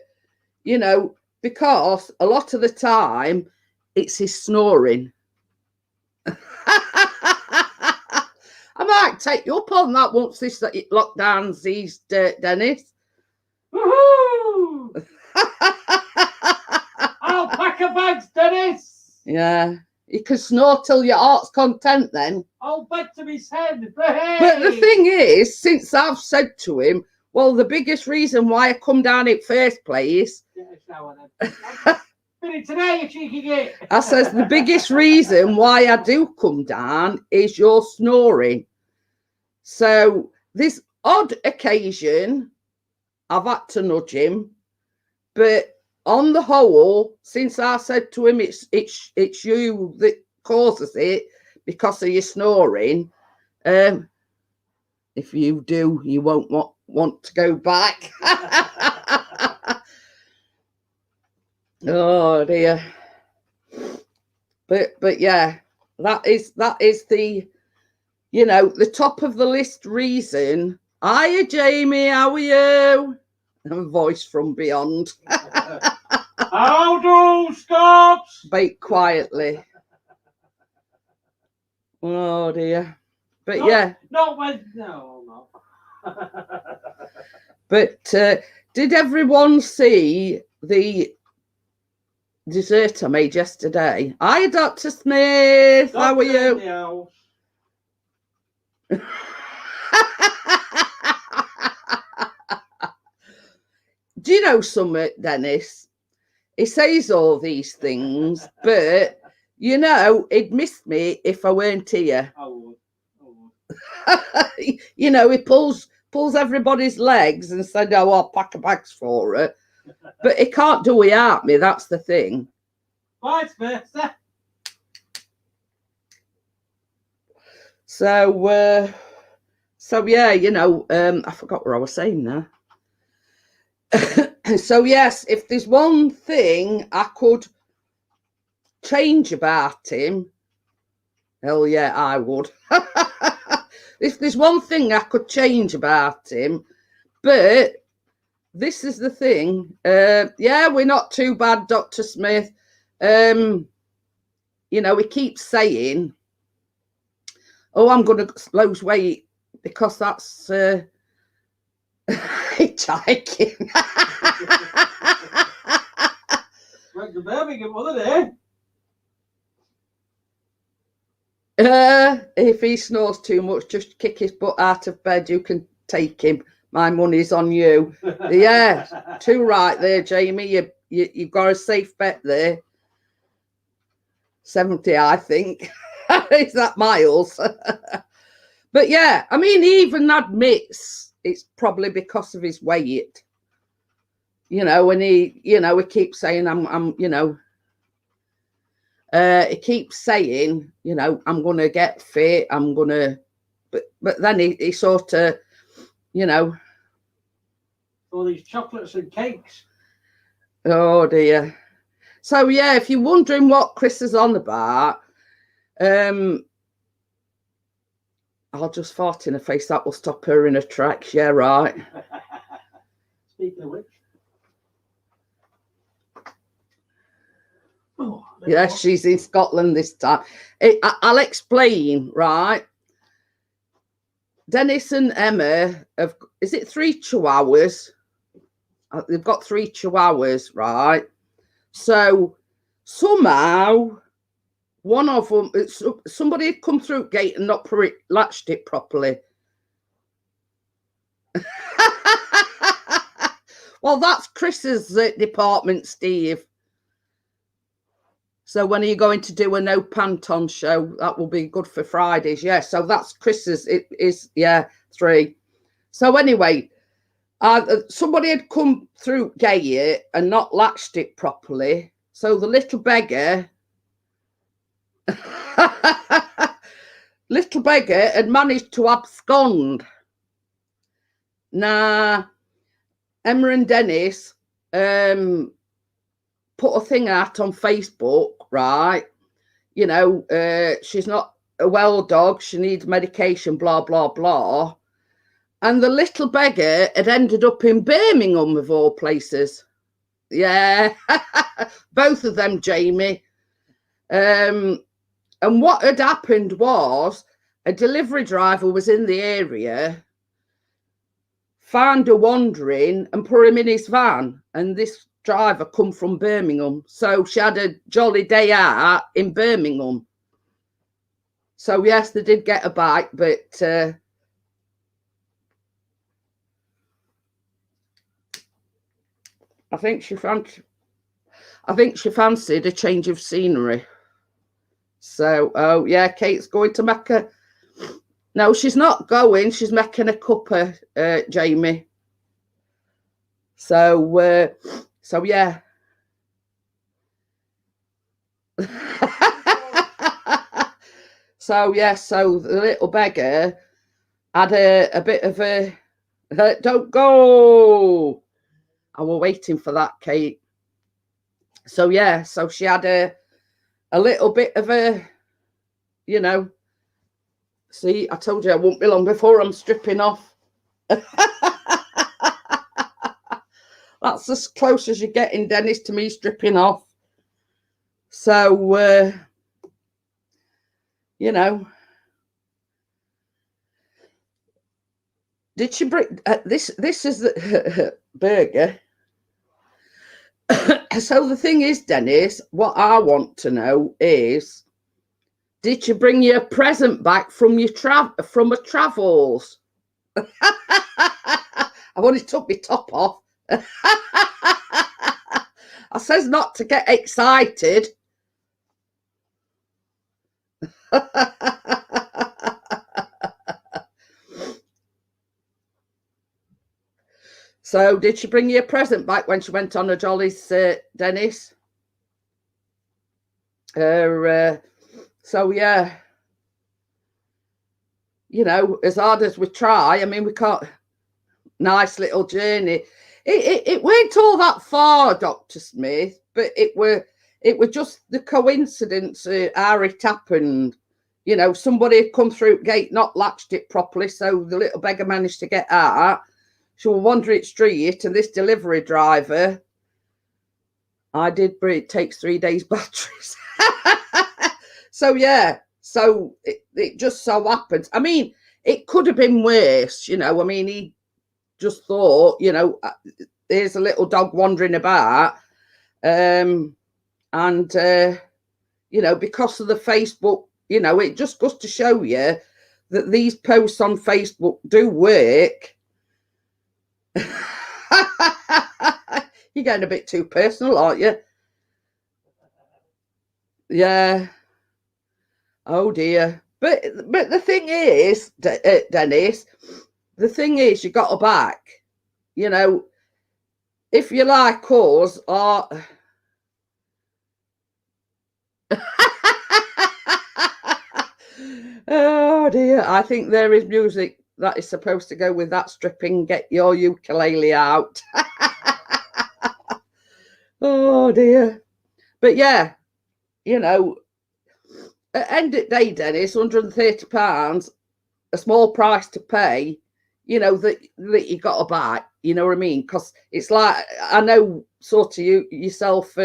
Speaker 1: you know, because a lot of the time it's his snoring. I might take you up on that once this lockdown's eased, Dennis.
Speaker 2: Woohoo! I'll pack a bags, Dennis.
Speaker 1: Yeah, you can snore till your heart's content then.
Speaker 2: I'll bet to his head.
Speaker 1: But the thing is, since I've said to him, well, the biggest reason why I come down in first place.
Speaker 2: Get a shower then. Finish today, you cheeky git.
Speaker 1: I says the biggest reason why I do come down is your snoring. So this odd occasion, I've had to nudge him. But on the whole, since I said to him, it's you that causes it because of your snoring. If you do, you won't want to go back. Oh dear. But yeah, that is the, you know, the top of the list reason. Hiya, Jamie, how are you? A voice from beyond.
Speaker 2: How do, Scots?
Speaker 1: Bake quietly. Oh dear. But
Speaker 2: No,
Speaker 1: yeah.
Speaker 2: Not when. No, no.
Speaker 1: But did everyone see the dessert I made yesterday? Hi, Dr. Smith. How are you? Do you know something, Dennis? He says all these things, but you know, he'd miss me if I weren't here.
Speaker 2: I would.
Speaker 1: You know, he pulls everybody's legs and said, "Oh, I'll pack a bags for it," but he can't do without me. That's the thing.
Speaker 2: Vice versa.
Speaker 1: So yeah, you know, I forgot what I was saying now. So yes, if there's one thing I could change about him, hell yeah, I would. If there's one thing I could change about him, but this is the thing. Yeah, we're not too bad, Dr. Smith. You know, he keeps saying, "Oh, I'm going to lose weight because that's hitchhiking."
Speaker 2: Went to Birmingham, wasn't
Speaker 1: If he snores too much, just kick his butt out of bed. You can take him. My money's on you. Yeah, too right there, Jamie. You've got a safe bet there. 70, I think. Is that miles? But yeah, I mean, he even admits it's probably because of his weight. You know, and he keeps saying, I'm, you know, he keeps saying, you know, I'm going to get fit. I'm going to, but then he sort of, you know.
Speaker 2: all these chocolates and cakes.
Speaker 1: Oh dear. So yeah, if you're wondering what Chris is on about, I'll just fart in her face. That will stop her in her tracks. Yeah, right.
Speaker 2: Speaking of which. Oh,
Speaker 1: yes, she's in Scotland this time. I'll explain, right? Dennis and Emma have, is it 3 chihuahuas? They've got 3 chihuahuas, right? So somehow one of them, somebody had come through the gate and not latched it properly. Well, that's Chris's department, Steve. So when are you going to do a no pant on show? That will be good for Fridays. Yeah, so that's Chris's. It is, yeah, 3. So anyway, somebody had come through gate and not latched it properly. So the little beggar, had managed to abscond. Now, Emma and Dennis put a thing out on Facebook, right? You know, she's not a well dog. She needs medication, blah, blah, blah. And the little beggar had ended up in Birmingham, of all places. Yeah, both of them, Jamie. And what had happened was a delivery driver was in the area, found her wandering and put him in his van. And this driver come from Birmingham. So she had a jolly day out in Birmingham. So yes, they did get a bite, but I think she fancied a change of scenery. So, oh yeah, Kate's going to make a. No, she's not going. She's making a cuppa, Jamie. So yeah. So yeah, so the little beggar had a bit of a don't go. I was waiting for that, Kate. So yeah, so she had a little bit of a, you know. See, I told you I won't be long before I'm stripping off. That's as close as you're getting, Dennis, to me stripping off. So, you know, did she bring this? This is the burger. So the thing is, Dennis, what I want to know is, did you bring your present back from your from a travels? I've only took my top off. I says not to get excited. So, did she bring you a present back when she went on her jollies, Dennis? So, yeah. You know, as hard as we try, I mean, we can't. Nice little journey. It weren't all that far, Dr. Smith, but it were just the coincidence how it happened. You know, somebody had come through gate, not latched it properly, so the little beggar managed to get out. She was wandering street, and this delivery driver, it takes 3 days batteries. So yeah, so it just so happens. I mean, it could have been worse, you know. I mean, he just thought, you know, there's a little dog wandering about, and you know, because of the Facebook, you know, it just goes to show you that these posts on Facebook do work. You're getting a bit too personal, aren't you? Yeah. Oh dear. But the thing is, Dennis, the thing is, you got her back. You know, if you like us, or oh dear, I think there is music that is supposed to go with that stripping. Get your ukulele out. Oh dear. But yeah, you know, at the end of the day, Dennis, £130, a small price to pay, you know, that you got to buy, you know what I mean? Because it's like, I know sort of yourself,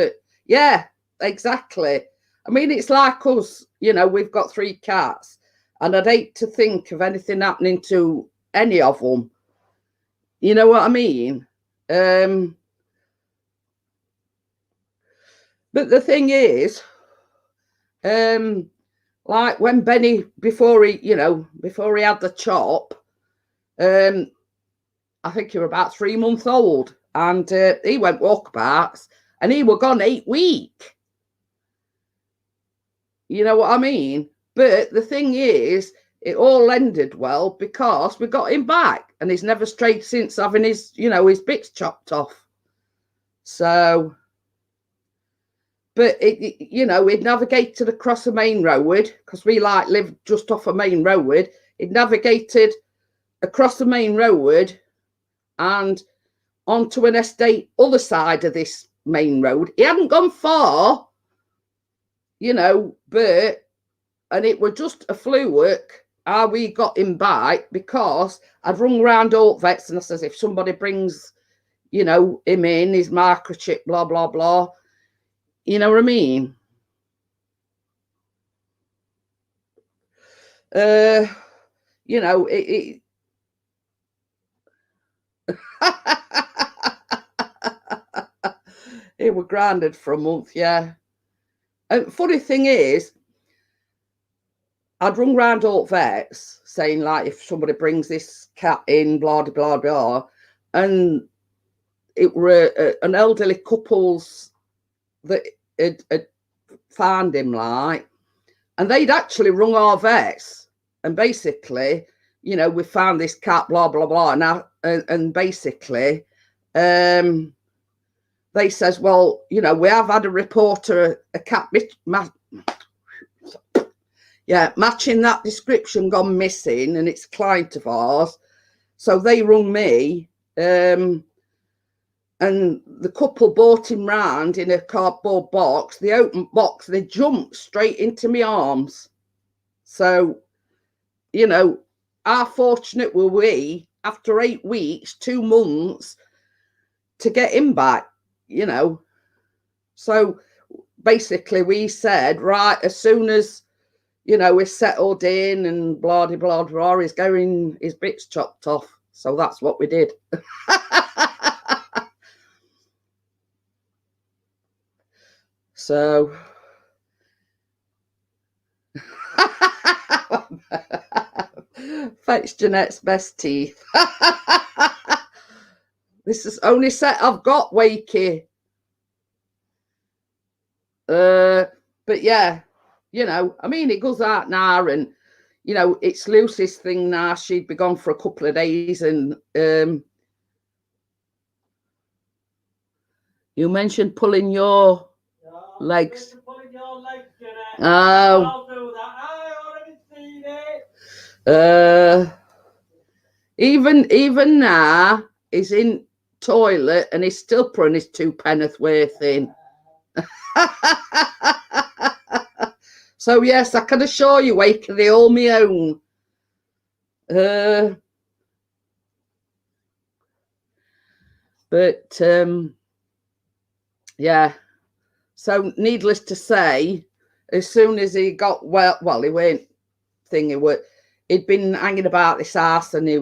Speaker 1: yeah, exactly. I mean, it's like us, you know, we've got 3 cats, and I'd hate to think of anything happening to any of them. You know what I mean? But the thing is, like when Benny, before he had the chop, I think he was about 3 months old, and he went walkabouts, and he were gone 8 weeks. You know what I mean? But the thing is, it all ended well because we got him back, and he's never strayed since, having his, you know, his bits chopped off. So, but you know, he'd navigated across a main road, because we like lived just off a main road. He'd navigated across the main road and onto an estate other side of this main road. He hadn't gone far, you know, and it was just a fluke how we got him back, because I'd rung round all vets, and I says, if somebody brings, you know, him in, his microchip, blah, blah, blah. You know what I mean? You know, it were grounded for a month, yeah. And funny thing is, I'd rung round all vets saying, like, if somebody brings this cat in, blah, blah, blah, and it were an elderly couples that had found him, like, and they'd actually rung our vets, and basically, you know, we found this cat, blah, blah, blah, and basically, they says, well, you know, we have had a reporter, a cat, matching that description gone missing, and it's a client of ours. So they rung me, and the couple brought him round in a cardboard box. The open box, they jumped straight into my arms. So, you know, how fortunate were we after 8 weeks, 2 months, to get him back, you know? So basically we said, right, as soon as, you know, we're settled in and blah, blah, blah, blah, he's going his bits chopped off. So that's what we did. So fetch Jeanette's best teeth. This is only set I've got, Wakey. But yeah, you know, I mean, it goes out now, and you know, it's Lucy's thing now. She'd be gone for a couple of days, and you mentioned pulling your legs.
Speaker 2: Pulling your legs, Jeanette.
Speaker 1: Oh.
Speaker 2: I'll do that. I already seen it.
Speaker 1: Even now, he's in toilet and he's still putting his 2 penneth worth in. So yes, I can assure you, Wake, they all my own. But yeah. So needless to say, as soon as he got well, he weren't thingy. He'd been hanging about this house, and they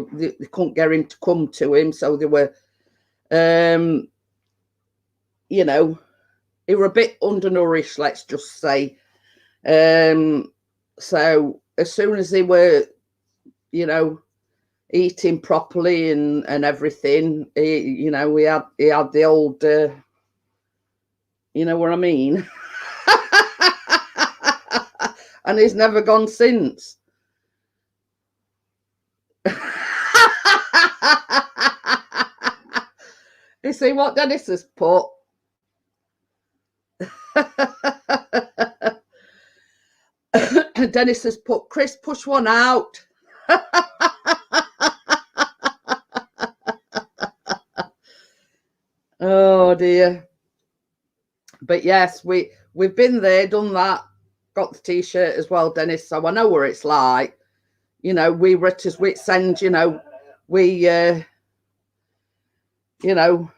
Speaker 1: couldn't get him to come to him, so they were, you know, he were a bit undernourished, let's just say. So as soon as they were, you know, eating properly and everything, you know, he had the old, you know what I mean? And he's never gone since. You see what Dennis has put? Dennis has put, Chris, push one out. Oh dear. But yes, we've been there, done that, got the t-shirt as well, Dennis, so I know what it's like. You know, we were at his wit's end, you know, you know.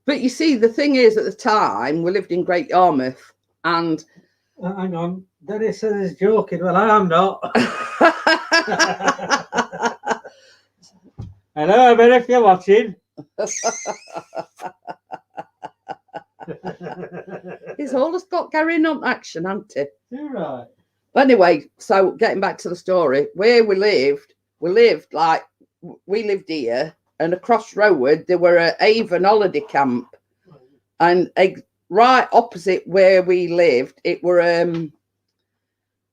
Speaker 1: But you see, the thing is, at the time, we lived in Great Yarmouth, and...
Speaker 2: Hang on, Dennis says he's joking. Well, I am not. Hello, Ben, if you're watching.
Speaker 1: He's always got carrying on action, hasn't he?
Speaker 2: You're right.
Speaker 1: But anyway, so getting back to the story, where we lived like, we lived here, and across road there were a Avon holiday camp, and right opposite where we lived, it were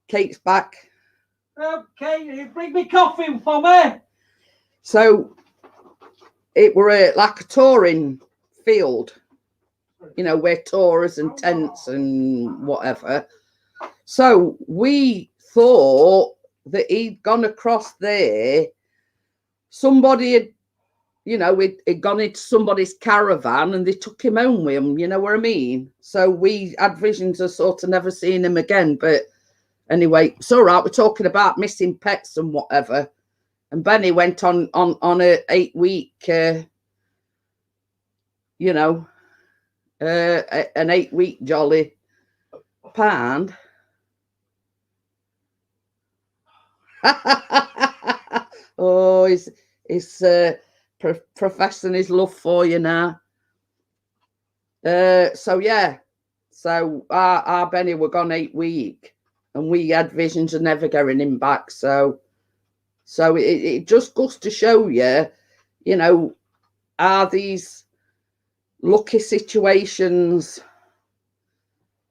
Speaker 1: Kate's back.
Speaker 2: Okay, you bring me coffee for me.
Speaker 1: So it were like a touring field, you know, where tours and tents and whatever. So we thought that he'd gone across there. Somebody had, you know, he'd gone into somebody's caravan and they took him home with him, you know what I mean? So we had visions of sort of never seeing him again. But anyway, it's all right. We're talking about missing pets and whatever. And Benny went on a 8-week, you know, an 8-week jolly pound. Oh, he's professing his love for you now. So yeah, so our Benny were gone 8 week, and we had visions of never getting him back. So it just goes to show you, you know, are these lucky situations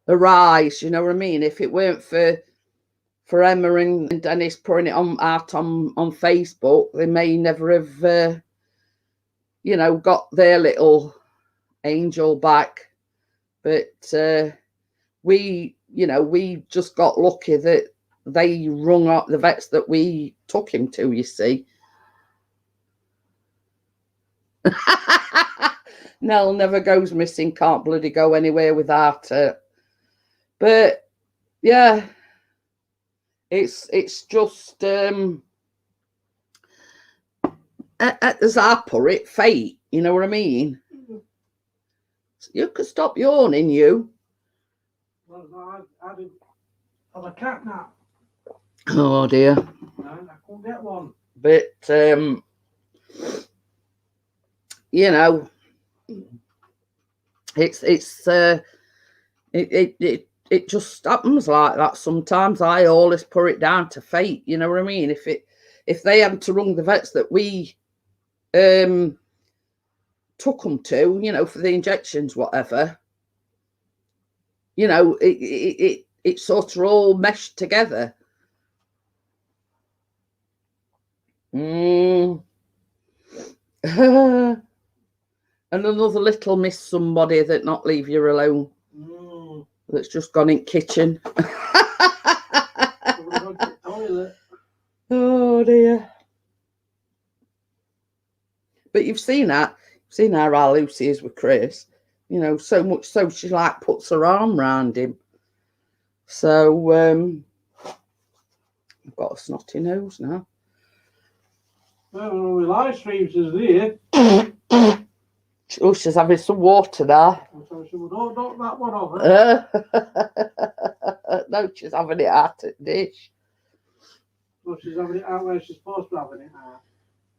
Speaker 1: arise? You know what I mean? If it weren't for Emma and Dennis putting it out on Facebook, they may never have, got their little angel back. But we just got lucky that they rung up the vets that we took him to, you see. Nell never goes missing, can't bloody go anywhere without her. But yeah, it's just as I put it, fate, you know what I mean? You could stop yawning, you.
Speaker 2: Well, I did have a cat nap.
Speaker 1: Oh dear.
Speaker 2: I couldn't get one.
Speaker 1: But it just happens like that sometimes. I always put it down to fate, you know what I mean? If they hadn't to rung the vets that we took them to, for the injections, whatever, it sort of all meshed together. And another little miss somebody that not leave you alone. That's just gone in kitchen. Oh dear. But you've seen that. You've seen how Lucy is with Chris. So much so she like puts her arm round him. So I've got a snotty nose now.
Speaker 2: Well, the live streams is there.
Speaker 1: Oh, she's having some water now.
Speaker 2: So she would knock that one off.
Speaker 1: No, she's having it out at the dish.
Speaker 2: Well, she's having it out where she's supposed to be having it out.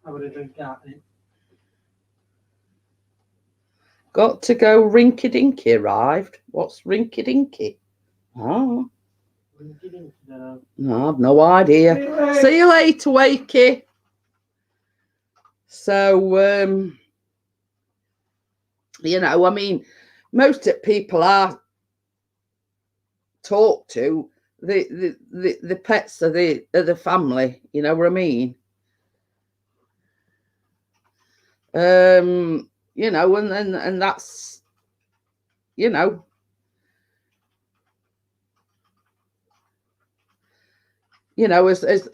Speaker 2: Having a drink out in.
Speaker 1: Got to go. Rinky Dinky arrived. What's Rinky Dinky? Oh.
Speaker 2: Rinky Dinky, no.
Speaker 1: No, I've no idea. See you later, Wakey. So, I mean, most of the people I talk to, the pets are the family, you know what I mean? And that's,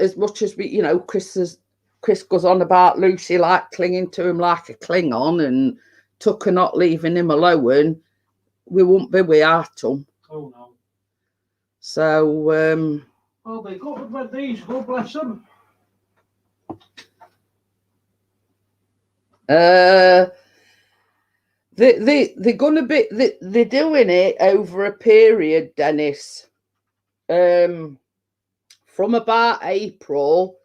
Speaker 1: as much as we, Chris goes on about Lucy like clinging to him like a Klingon and Tucker not leaving him alone, we won't be without him.
Speaker 2: Oh no.
Speaker 1: So
Speaker 2: well, they got with these, God bless them.
Speaker 1: They're gonna be they're doing it over a period, Dennis. From about April,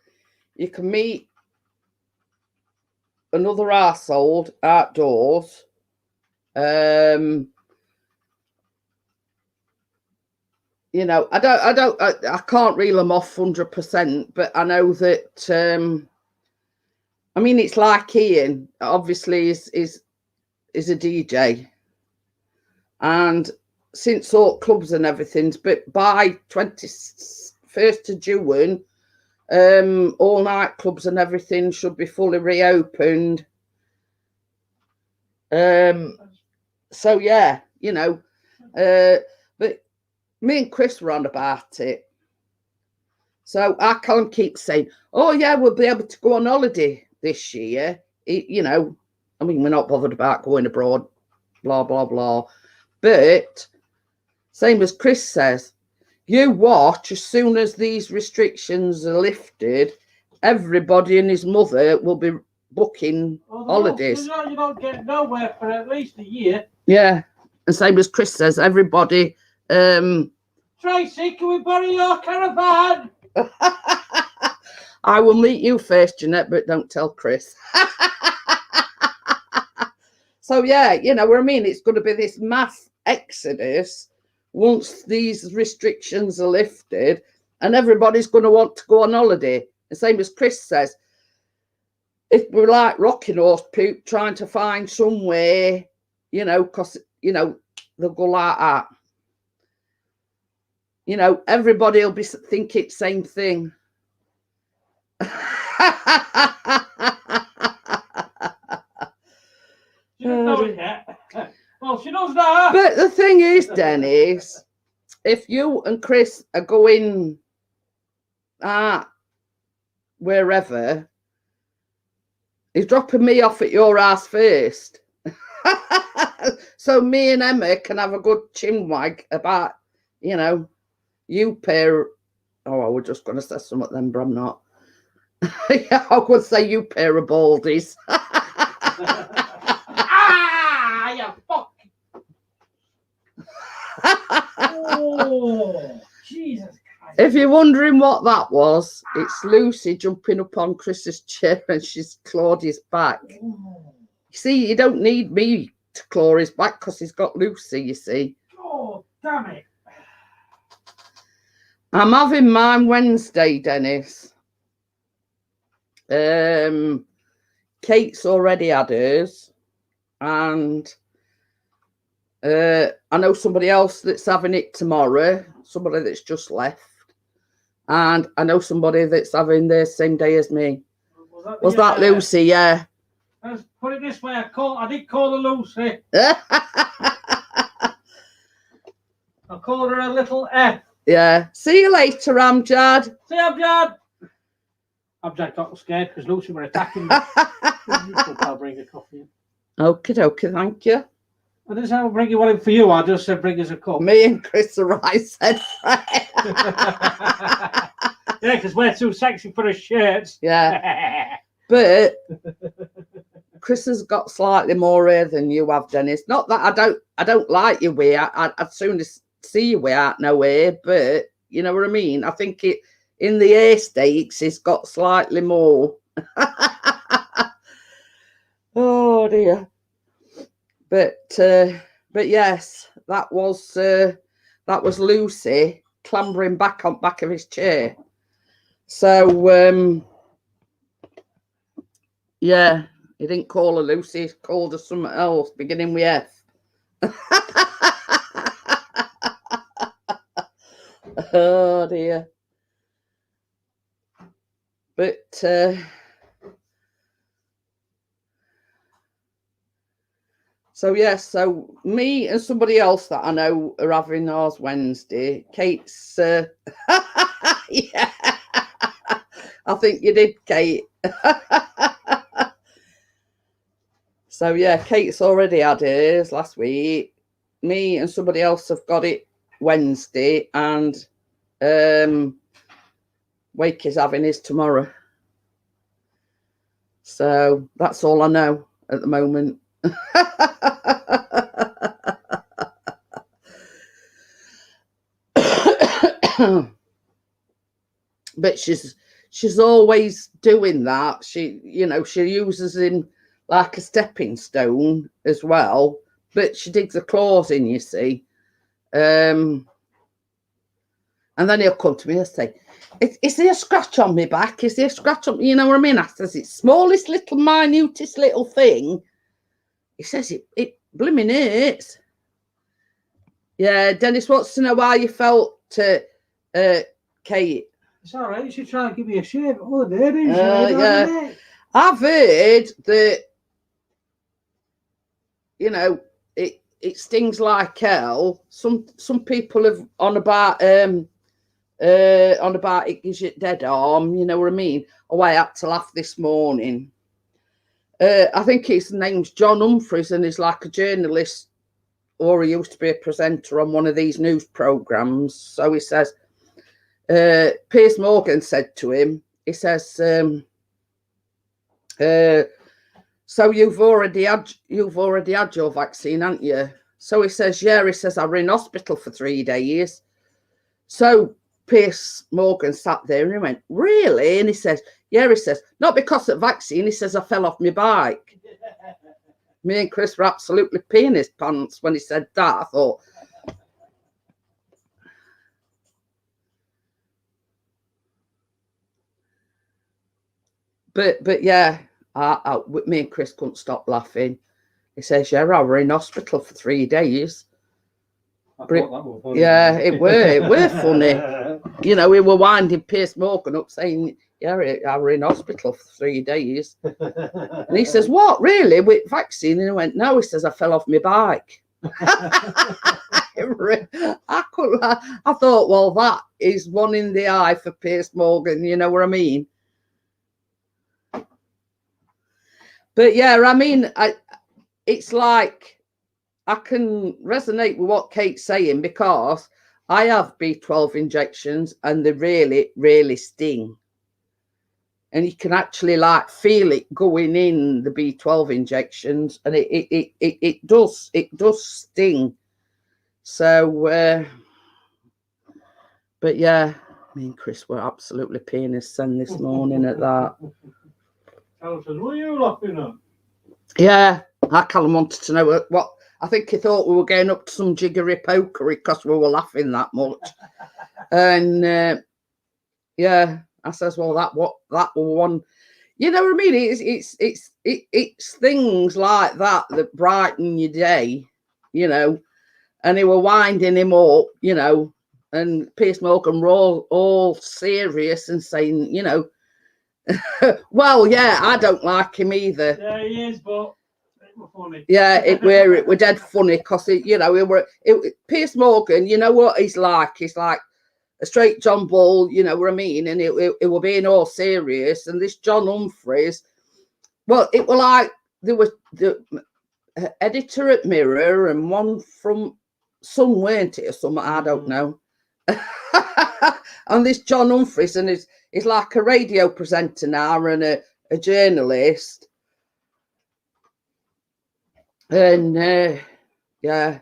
Speaker 1: you can meet another household outdoors. I can't reel them off 100%, but I know that I mean, it's like Ian obviously is a DJ, and since all clubs and everything, but by 21st of June, all nightclubs and everything should be fully reopened. So yeah, but me and Chris were on about it. So I can't keep saying, oh yeah, we'll be able to go on holiday this year. I mean, we're not bothered about going abroad, blah, blah, blah. But same as Chris says, you watch, as soon as these restrictions are lifted, everybody and his mother will be booking holidays.
Speaker 2: You don't get nowhere for at least a year.
Speaker 1: Yeah. And same as Chris says, everybody...
Speaker 2: Tracy, can we borrow your caravan?
Speaker 1: I will meet you first, Jeanette, but don't tell Chris. So, yeah, what I mean? It's going to be this mass exodus once these restrictions are lifted, and everybody's going to want to go on holiday. The same as Chris says, if we're like rocking horse poop trying to find somewhere, because, they'll go like that. Everybody will be thinking the same thing.
Speaker 2: done yet. Well, she does that.
Speaker 1: But the thing is, Dennis, if you and Chris are going wherever, he's dropping me off at your house first. So me and Emma can have a good chinwag about, you pair. Oh, I was just going to say something then, but I'm not. Yeah, I would say you pair of baldies.
Speaker 2: You fuck. Oh, Jesus Christ.
Speaker 1: If you're wondering what that was, it's Lucy jumping up on Chris's chair and she's clawed his back.
Speaker 2: Oh.
Speaker 1: You see, you don't need me to claw his back because he's got Lucy, you see.
Speaker 2: Oh, damn it.
Speaker 1: I'm having mine Wednesday, Dennis. Kate's already had hers. And I know somebody else that's having it tomorrow. Somebody that's just left. And I know somebody that's having the same day as me. Was that Lucy? Yeah.
Speaker 2: Let's put it this way. I did call her Lucy. I called her a little F.
Speaker 1: Yeah. See you later, Amjad.
Speaker 2: See you, Amjad. Amjad got scared because Lucy were attacking me. I'll bring a coffee in.
Speaker 1: Okie dokie, thank you.
Speaker 2: I didn't say I'll bring you one in for you. I just said bring us a cup.
Speaker 1: Me and Chris are right, said Fred.
Speaker 2: Yeah, because we're too sexy for his shirts.
Speaker 1: Yeah. But Chris has got slightly more hair than you have, Dennis. Not that I don't like your hair. I'd sooner see you without no hair, but you know what I mean? I think it in the hair stakes it's got slightly more. Oh dear. But yes, that was Lucy clambering back on back of his chair. So yeah, he didn't call her Lucy, he called her something else, beginning with F. Oh dear. But so yes, so me and somebody else that I know are having ours Wednesday. Kate's yeah. I think you did, Kate. So yeah, Kate's already had hers last week. Me and somebody else have got it Wednesday, and Wake is having his tomorrow. So that's all I know at the moment. But she's always doing that. She uses him like a stepping stone as well, but she digs her claws in, you see. And then he'll come to me and say, is there a scratch on my back? Is there a scratch on, you know what I mean? I says, it's smallest little, minutest little thing. He says, it blooming hurts. Yeah, Dennis wants to know how you felt, Kate.
Speaker 2: It's all right. You should try and give me a shave. Oh, there is.
Speaker 1: Yeah. I've heard that, it stings like hell. Some people have on about it gives you dead arm, you know what I mean? Oh, I had to laugh this morning. I think his name's John Humphreys, and he's like a journalist, or he used to be a presenter on one of these news programs. So he says, Piers Morgan said to him, he says, so you've already had your vaccine, haven't you? So he says, yeah. He says, I were in hospital for 3 days. So Piers Morgan sat there and he went, really? And he says, yeah. He says, not because of vaccine. He says, I fell off my bike. Me and Chris were absolutely peeing his pants when he said that. I thought, but yeah, me and Chris couldn't stop laughing. He says, yeah, I were in hospital for 3 days.
Speaker 2: I thought that was funny.
Speaker 1: Yeah, it were funny. You know, we were winding Piers Morgan up saying, yeah, I were in hospital for 3 days. And he says, what, really, with vaccine? And he went, no, he says, I fell off my bike. I thought, well, that is one in the eye for Piers Morgan, you know what I mean? But yeah, I mean, it's like I can resonate with what Kate's saying, because I have B12 injections and they really, really sting. And you can actually like feel it going in the B12 injections, and it does sting. So, but yeah, me and Chris were absolutely peeing his son this morning at that.
Speaker 2: Callum says, what are you laughing at?
Speaker 1: Yeah, Callum wanted to know what. I think he thought we were getting up to some jiggery pokery because we were laughing that much. And yeah, I says, well, that one, you know what I mean? It's things like that that brighten your day, you know. And they were winding him up, you know, and Piers Morgan were all serious and saying, you know, well, yeah, I don't like him either.
Speaker 2: Yeah, he is, but it was funny.
Speaker 1: Yeah, it were dead funny because, you know, Piers Morgan, you know what he's like? He's like a straight John Bull, you know what I mean? And it were being all serious. And this John Humphreys, well, it were like there was the editor at Mirror and one from Sun, weren't it, or something? I don't know. And this John Humphreys, and he's like a radio presenter now and a journalist. And yeah,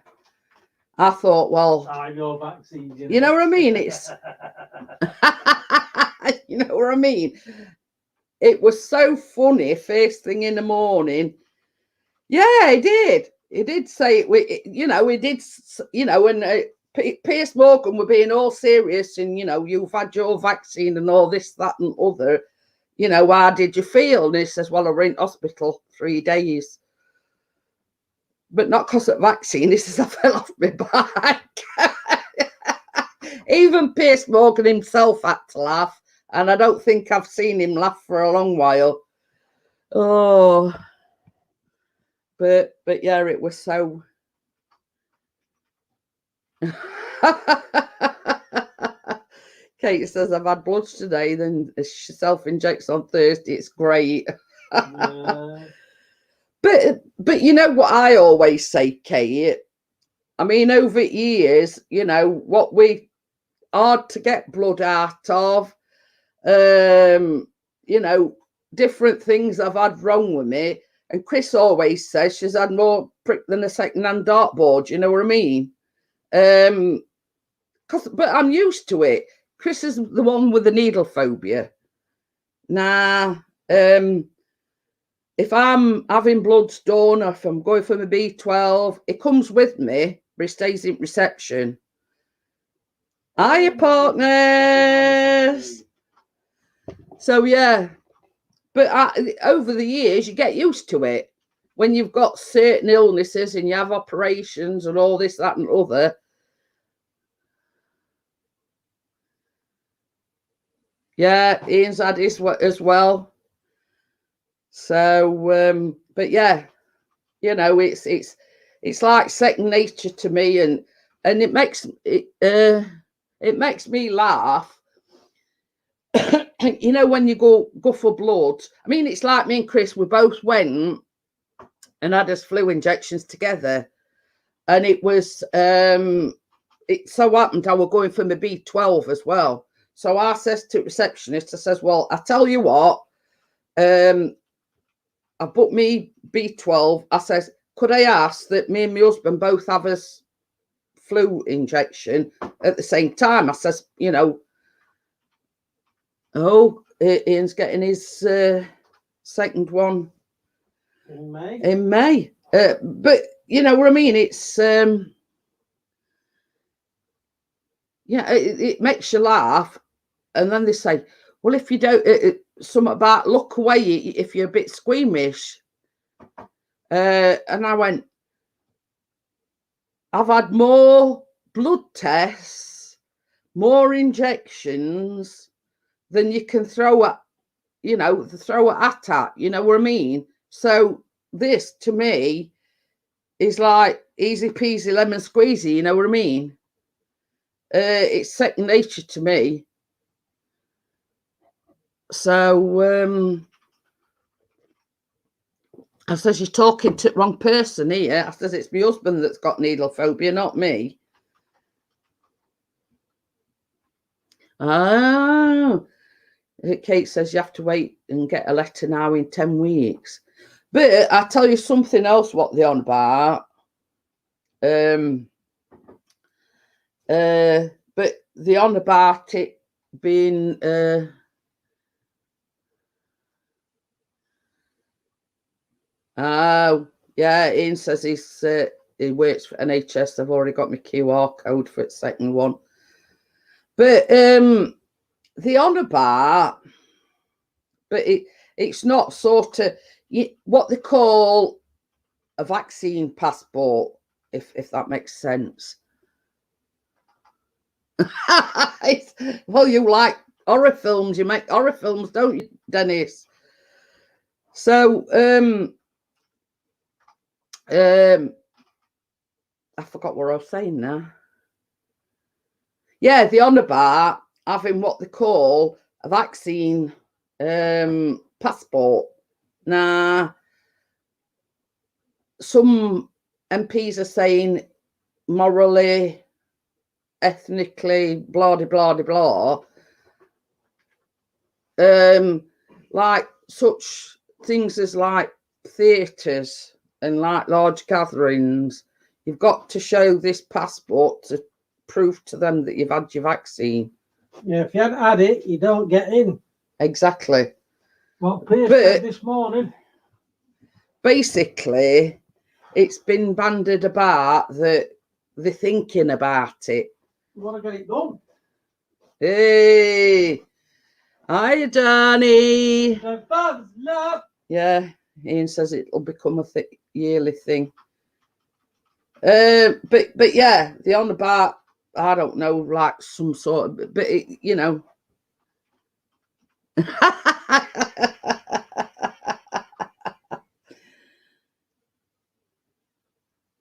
Speaker 1: I thought, well,
Speaker 2: I know vaccines.
Speaker 1: You know what I mean? It's you know what I mean? It was so funny first thing in the morning. Yeah, he did. He did say it. You know, he did. You know, and Piers Morgan were being all serious, and you know, you've had your vaccine and all this, that, and other. You know, how did you feel? And he says, well, I were in hospital 3 days, but not because of vaccine. He says, I fell off my bike. Even Piers Morgan himself had to laugh, and I don't think I've seen him laugh for a long while. Oh. But yeah, it was so. Kate says, I've had bloods today, then she self-injects on Thursday. It's great.
Speaker 2: Yeah.
Speaker 1: But you know what I always say, Kate? I mean, over years, you know, what we hard to get blood out of, you know, different things I've had wrong with me. And Chris always says she's had more prick than a second-hand dartboard. You know what I mean? But I'm used to it. Chris is the one with the needle phobia. Nah. If I'm having bloods done, or if I'm going for my B12, it comes with me, but it stays in reception. Hiya, partners. So yeah. But over the years, you get used to it. When you've got certain illnesses and you have operations and all this, that, and other. Yeah, Ian's had his as well. So, but yeah, you know, it's like second nature to me, and it makes me laugh. You know, when you go for blood, I mean, it's like me and Chris, we both went and had us flu injections together, and it was it so happened I was going for my B12 as well. So I says to receptionist, I says, well, I tell you what, I booked me B12. I says, could I ask that me and my husband both have us flu injection at the same time? I says, you know, oh, Ian's getting his second one in May. But you know what I mean? It's yeah, it makes you laugh. And then they say, well, if you don't, something about look away if you're a bit squeamish. And I went, I've had more blood tests, more injections than you can throw at, throw at, you know what I mean? So this, to me, is like easy peasy lemon squeezy, you know what I mean? It's second nature to me. So I says, you're talking to the wrong person here. I says, it's my husband that's got needle phobia, not me. Oh, Kate says you have to wait and get a letter now in 10 weeks. But I'll tell you something else what they're on about. But they're on about it being oh yeah, Ian says he works for NHS. I've already got my QR code for the second one. But they're on about, but it's not sort of what they call a vaccine passport, if that makes sense. Well, you like horror films. You make horror films, don't you, Dennis? So I forgot what I was saying now. Yeah, they're on about having what they call a vaccine passport. Now, some MPs are saying morally, ethnically, blah, blah, blah, blah. Like such things as like theatres and like large gatherings, you've got to show this passport to prove to them that you've had your vaccine.
Speaker 2: Yeah, if you hadn't had it, you don't get in.
Speaker 1: Exactly.
Speaker 2: What Piers said this morning.
Speaker 1: Basically, it's been bandied about that they're thinking about it.
Speaker 2: You want to get it done?
Speaker 1: Hey, hi, Danny.
Speaker 2: Love.
Speaker 1: Yeah, Ian says it'll become a yearly thing. But yeah, they're on about, I don't know, like some sort of, but it, you know.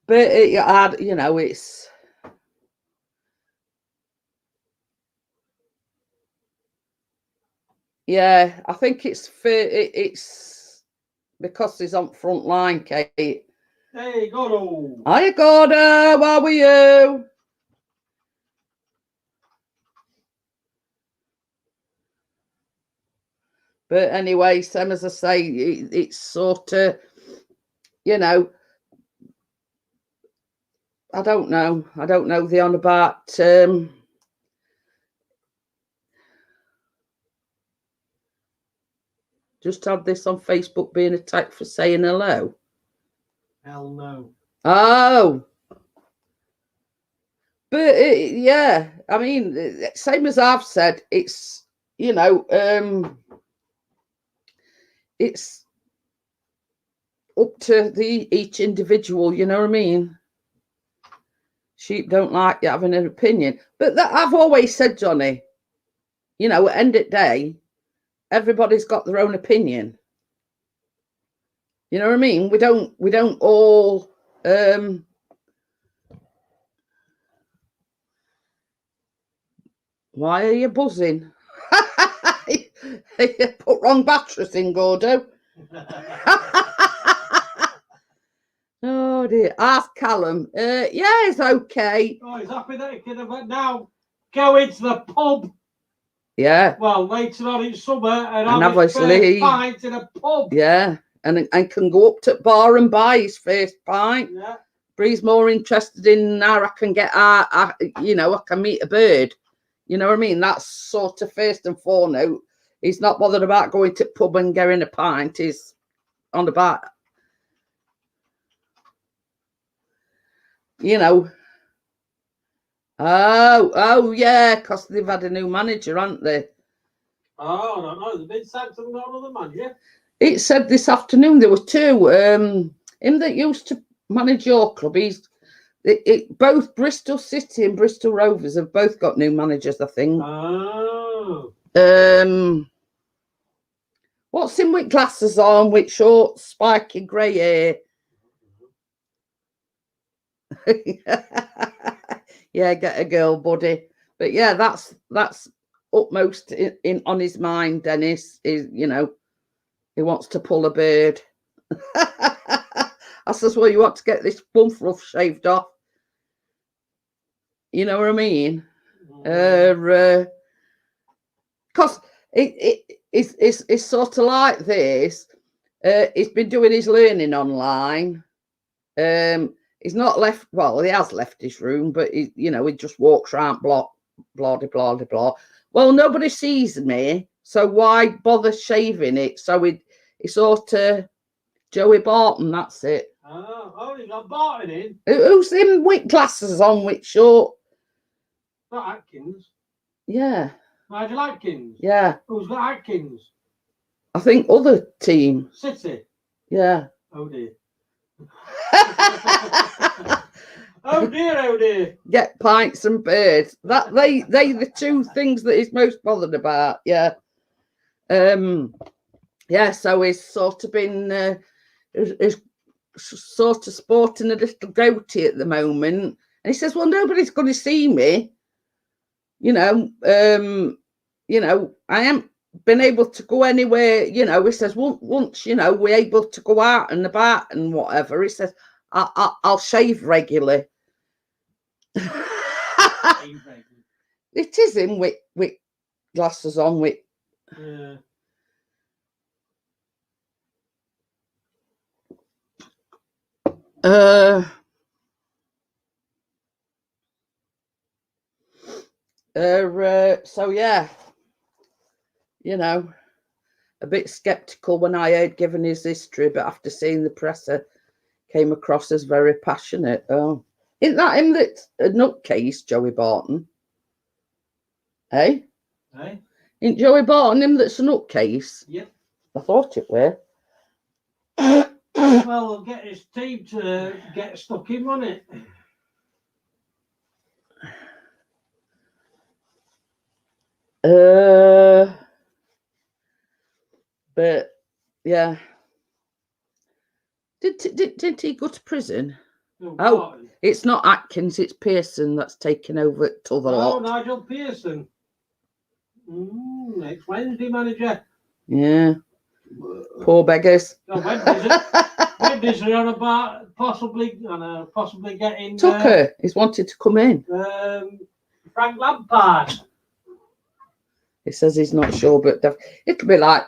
Speaker 1: But it, you know, it's yeah, I think it's fair. It's because he's on front line, Kate.
Speaker 2: Hey, Gordo.
Speaker 1: Hiya, Gordo. How are you? But anyway, same as I say, it's sort of, you know, I don't know. They're on about just had this on Facebook being attacked for saying hello.
Speaker 2: Hell no.
Speaker 1: Oh. But yeah, I mean, same as I've said, it's, you know, it's up to each individual, you know what I mean? Sheep don't like you having an opinion. But that I've always said, Johnny, you know, at the end of the day, everybody's got their own opinion. You know what I mean? We don't all why are you buzzing? You put wrong batteries in, Gordo. Oh dear. Ask Callum. Yeah, it's okay.
Speaker 2: Oh, he's happy that he can have now go into the pub.
Speaker 1: Yeah.
Speaker 2: Well, later on in summer and have
Speaker 1: obviously
Speaker 2: his first pint in a pub.
Speaker 1: Yeah. And can go up to the bar and buy his first pint.
Speaker 2: Yeah.
Speaker 1: But he's more interested in how I can get you know, I can meet a bird. You know what I mean? That's sort of first and foremost. He's not bothered about going to the pub and getting a pint. He's on about, you know. Oh yeah, because they've had a new manager, haven't they?
Speaker 2: Oh, I don't know. They've been sacked and got another manager.
Speaker 1: It said this afternoon there were two. Him that used to manage your club, Both Bristol City and Bristol Rovers have both got new managers, I think.
Speaker 2: Oh.
Speaker 1: What's him with glasses on, with short, spiky grey hair? Yeah, get a girl, buddy. But yeah, that's utmost in on his mind. Dennis is, you know, he wants to pull a bird. I says, well, you want to get this bump ruff shaved off. You know what I mean? Because it's sort of like this. He's been doing his learning online. He's not left. Well, he has left his room, but he just walks around, blah blah blah blah blah. Well, nobody sees me, so why bother shaving it? So he sort of Joey Barton. That's it.
Speaker 2: Oh, he got Barton in.
Speaker 1: Who's him with glasses on, with short?
Speaker 2: Not Atkins.
Speaker 1: Yeah.
Speaker 2: Nigel Atkins.
Speaker 1: Yeah.
Speaker 2: Who's got Atkins?
Speaker 1: I think other team.
Speaker 2: City.
Speaker 1: Yeah.
Speaker 2: Oh dear. Oh dear, oh dear.
Speaker 1: Get pints and birds. That they the two things that he's most bothered about. Yeah. Yeah. So he's sort of been is sort of sporting a little goatee at the moment, and he says, "Well, nobody's going to see me. You know, I haven't been able to go anywhere. You know," he says, once we're able to go out and about and whatever, he says, I'll shave regularly. It is him with glasses on, with
Speaker 2: yeah.
Speaker 1: So yeah, a bit skeptical when I heard given his history, but after seeing the presser, came across as very passionate. Oh, isn't that him that's a nutcase, Joey Barton? Eh?
Speaker 2: Hey?
Speaker 1: Isn't Joey Barton him that's a nutcase?
Speaker 2: Yep.
Speaker 1: I thought it were.
Speaker 2: Well, we'll get his team to get stuck in on it.
Speaker 1: But yeah, did he go to prison? Oh, it's not Atkins, it's Pearson that's taken over to the lot.
Speaker 2: Nigel Pearson. Next Wednesday manager.
Speaker 1: Yeah. Poor beggars.
Speaker 2: Wendy's are on about possibly getting
Speaker 1: Tucker. He's wanted to come in.
Speaker 2: Frank Lampard.
Speaker 1: He says he's not sure, but it'll be like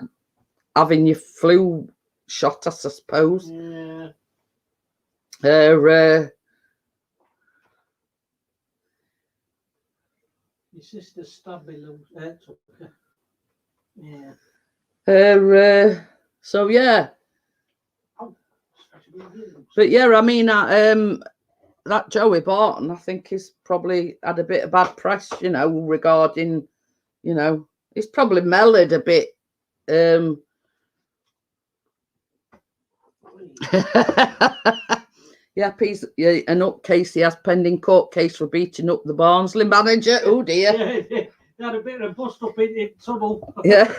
Speaker 1: having your flu shot, I suppose.
Speaker 2: Yeah.
Speaker 1: Your
Speaker 2: sister stabbed me, Tucker. Yeah.
Speaker 1: So yeah. But yeah, I mean, that Joey Barton, I think, he's probably had a bit of bad press, regarding, he's probably mellowed a bit. Yeah, he's an nutcase. He has pending court case for beating up the Barnsley manager. Oh dear.
Speaker 2: Yeah. They had a bit of a bust up in trouble.
Speaker 1: Yeah,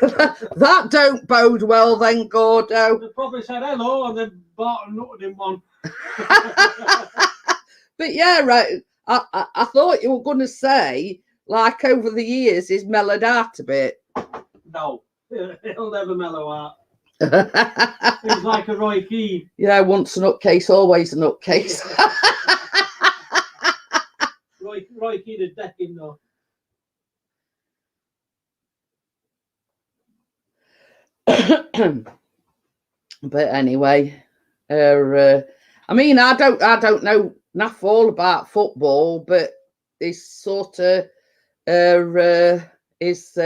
Speaker 1: that don't bode well then, Gordo.
Speaker 2: They probably said hello and then Barton nutted him one.
Speaker 1: But yeah, right. I thought you were going to say, like, over the years, he's mellowed out a bit.
Speaker 2: No, he'll never mellow out. He's like a Roy Keane.
Speaker 1: Yeah, once a nutcase, always a nutcase.
Speaker 2: Roy Keane is decking though.
Speaker 1: But anyway, I mean, I don't know enough all about football, but this sort of his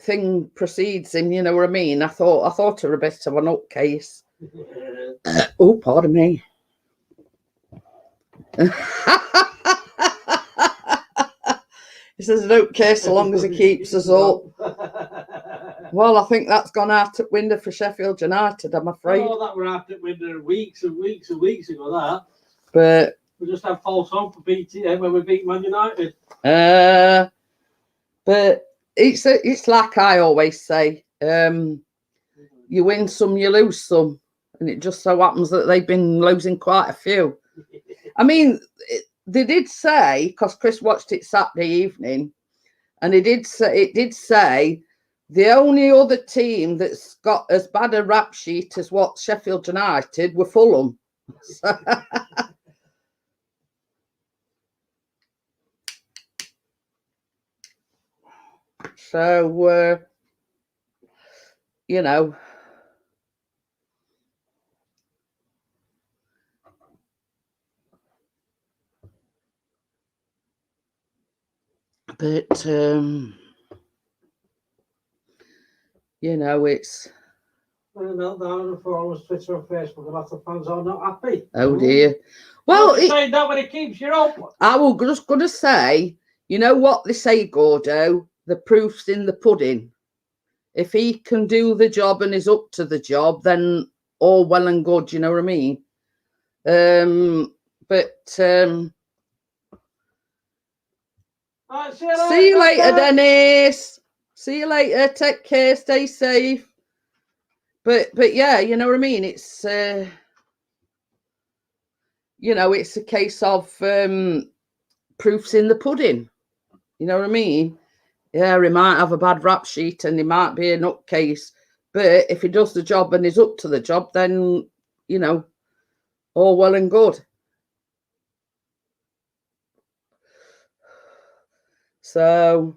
Speaker 1: thing precedes him. You know what I mean? I thought her a bit of a nutcase. Oh, pardon me. He says a nutcase so long as he keeps us up. Well, I think that's gone out at window for Sheffield United, I'm afraid.
Speaker 2: Oh, that were out at window weeks and weeks and weeks ago, that.
Speaker 1: But
Speaker 2: We just have false hope for BT when we beat Man United.
Speaker 1: But it's like I always say, you win some, you lose some, and it just so happens that they've been losing quite a few. I mean, they did say, because Chris watched it Saturday evening, and it did say the only other team that's got as bad a rap sheet as what Sheffield United were Fulham. So, you know, but, you know, it's...
Speaker 2: When the meltdown on the forums, Twitter and Facebook, a lot of fans are not happy.
Speaker 1: Oh, dear. Well,
Speaker 2: saying that when it keeps you up.
Speaker 1: I was just going to say, you know what they say, Gordo? The proof's in the pudding. If he can do the job and is up to the job, then all well and good, you know what I mean?
Speaker 2: Right,
Speaker 1: see you later, Dennis. See you later. Take care. Stay safe. But yeah, you know what I mean? It's you know, it's a case of proofs in the pudding. You know what I mean? Yeah, he might have a bad rap sheet and he might be a nutcase, but if he does the job and is up to the job, then, you know, all well and good. So,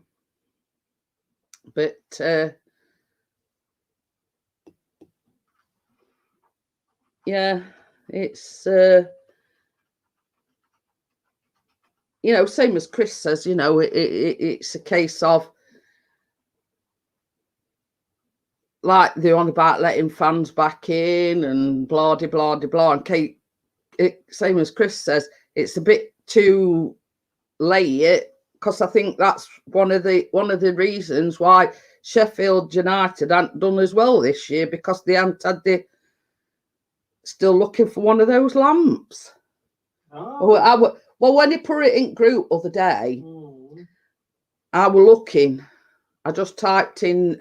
Speaker 1: but yeah, it's you know, same as Chris says, you know, it's a case of, like, they're on about letting fans back in and blah de blah de blah. And Kate, same as Chris says, it's a bit too late, because I think that's one of the reasons why Sheffield United haven't done as well this year, because they haven't had still looking for one of those lamps. Oh. Well, when he put it in group other day, I was looking. I just typed in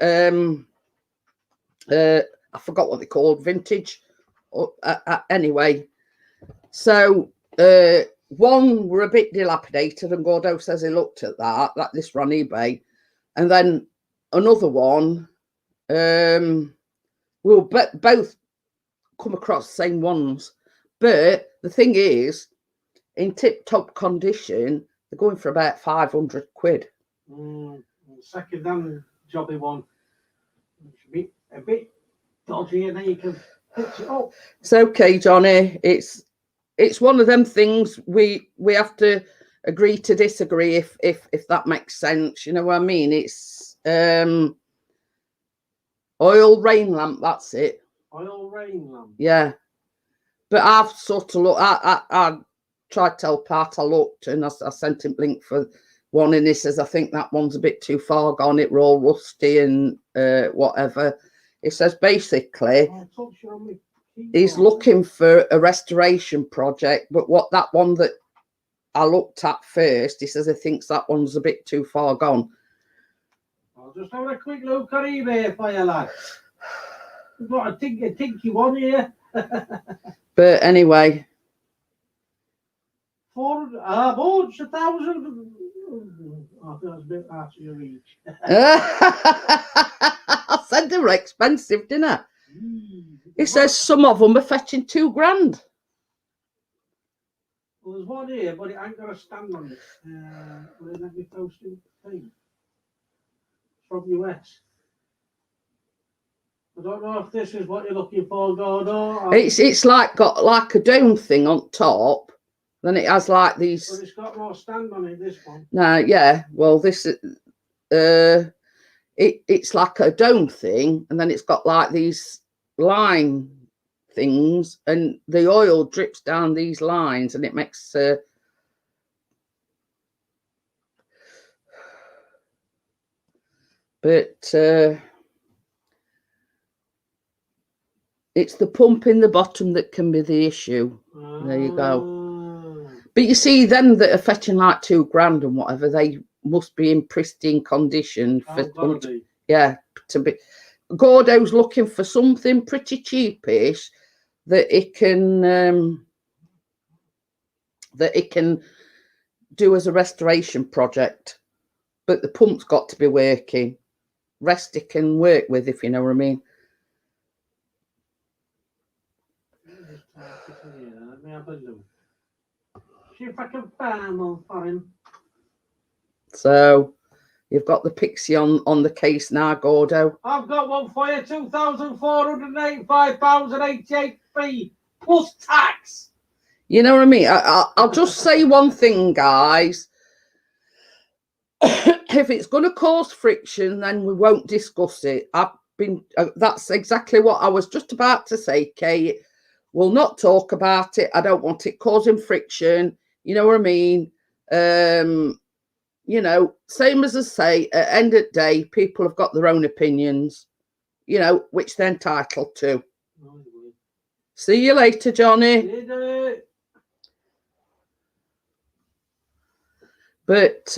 Speaker 1: I forgot what they called, vintage. Anyway, so one were a bit dilapidated, and Gordo says he looked at that this were on eBay, and then another one, we'll both come across the same ones, but the thing is, in tip-top condition, they're going for about 500 quid.
Speaker 2: Second-hand jobby one, a bit dodgy, and then you can fix it up.
Speaker 1: It's okay, Johnny. It's one of them things we have to agree to disagree, if that makes sense. You know what I mean? It's oil rain lamp. That's it.
Speaker 2: Oil rain lamp.
Speaker 1: Yeah, but I've sort of looked. I tried to tell Pat I looked, and I sent him a link for one, and he says I think that one's a bit too far gone. It were all rusty and whatever. It says basically he's looking for a restoration project, but that one that I looked at first, he says he thinks that one's a bit too far gone.
Speaker 2: I'll just have a quick look at eBay for you, lad. We've got a tinky one here.
Speaker 1: But anyway,
Speaker 2: 400, boards, 1,000. I think that's a bit out of your reach.
Speaker 1: I said they were expensive, didn't I? It says some of them are fetching $2,000.
Speaker 2: Well, there's one here, but it ain't got a stand on it. Let me post it thing. From US. I don't know if this is what you're looking for, Gordo.
Speaker 1: It's like got like a dome thing on top. Then it has like these.
Speaker 2: But it's got no stand on it. This one.
Speaker 1: No, yeah. Well, this it's like a dome thing, and then it's got like these line things, and the oil drips down these lines, and it makes. But it's the pump in the bottom that can be the issue. There you go. But you see, them that are fetching like £2,000 and whatever, they must be in pristine condition for to be. Gordo's looking for something pretty cheapish that it can do as a restoration project, but the pump's got to be working. Rest it can work with, if you know what I mean.
Speaker 2: Let me have a look. See if I can find one for him.
Speaker 1: So you've got the Pixie on the case now, Gordo.
Speaker 2: I've got one for you, £2,485.88 plus tax.
Speaker 1: You know what I mean? I'll just say one thing, guys. If it's going to cause friction, then we won't discuss it. That's exactly what I was just about to say, Kate. We'll not talk about it. I don't want it causing friction. You know what I mean? You know, same as I say, at the end of the day, people have got their own opinions, you know, which they're entitled to. See you later, Johnny. But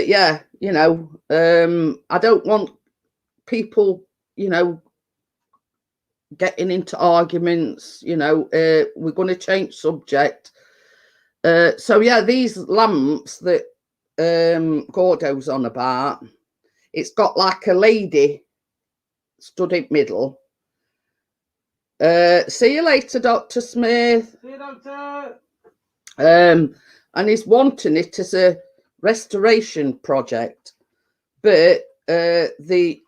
Speaker 1: yeah, you know, I don't want people, you know, getting into arguments. You know, we're going to change subject. So yeah, these lamps that Gordo's on about, it's got like a lady stood in middle. See you later, Dr. Smith.
Speaker 2: See you, Doctor.
Speaker 1: And he's wanting it as a restoration project, but the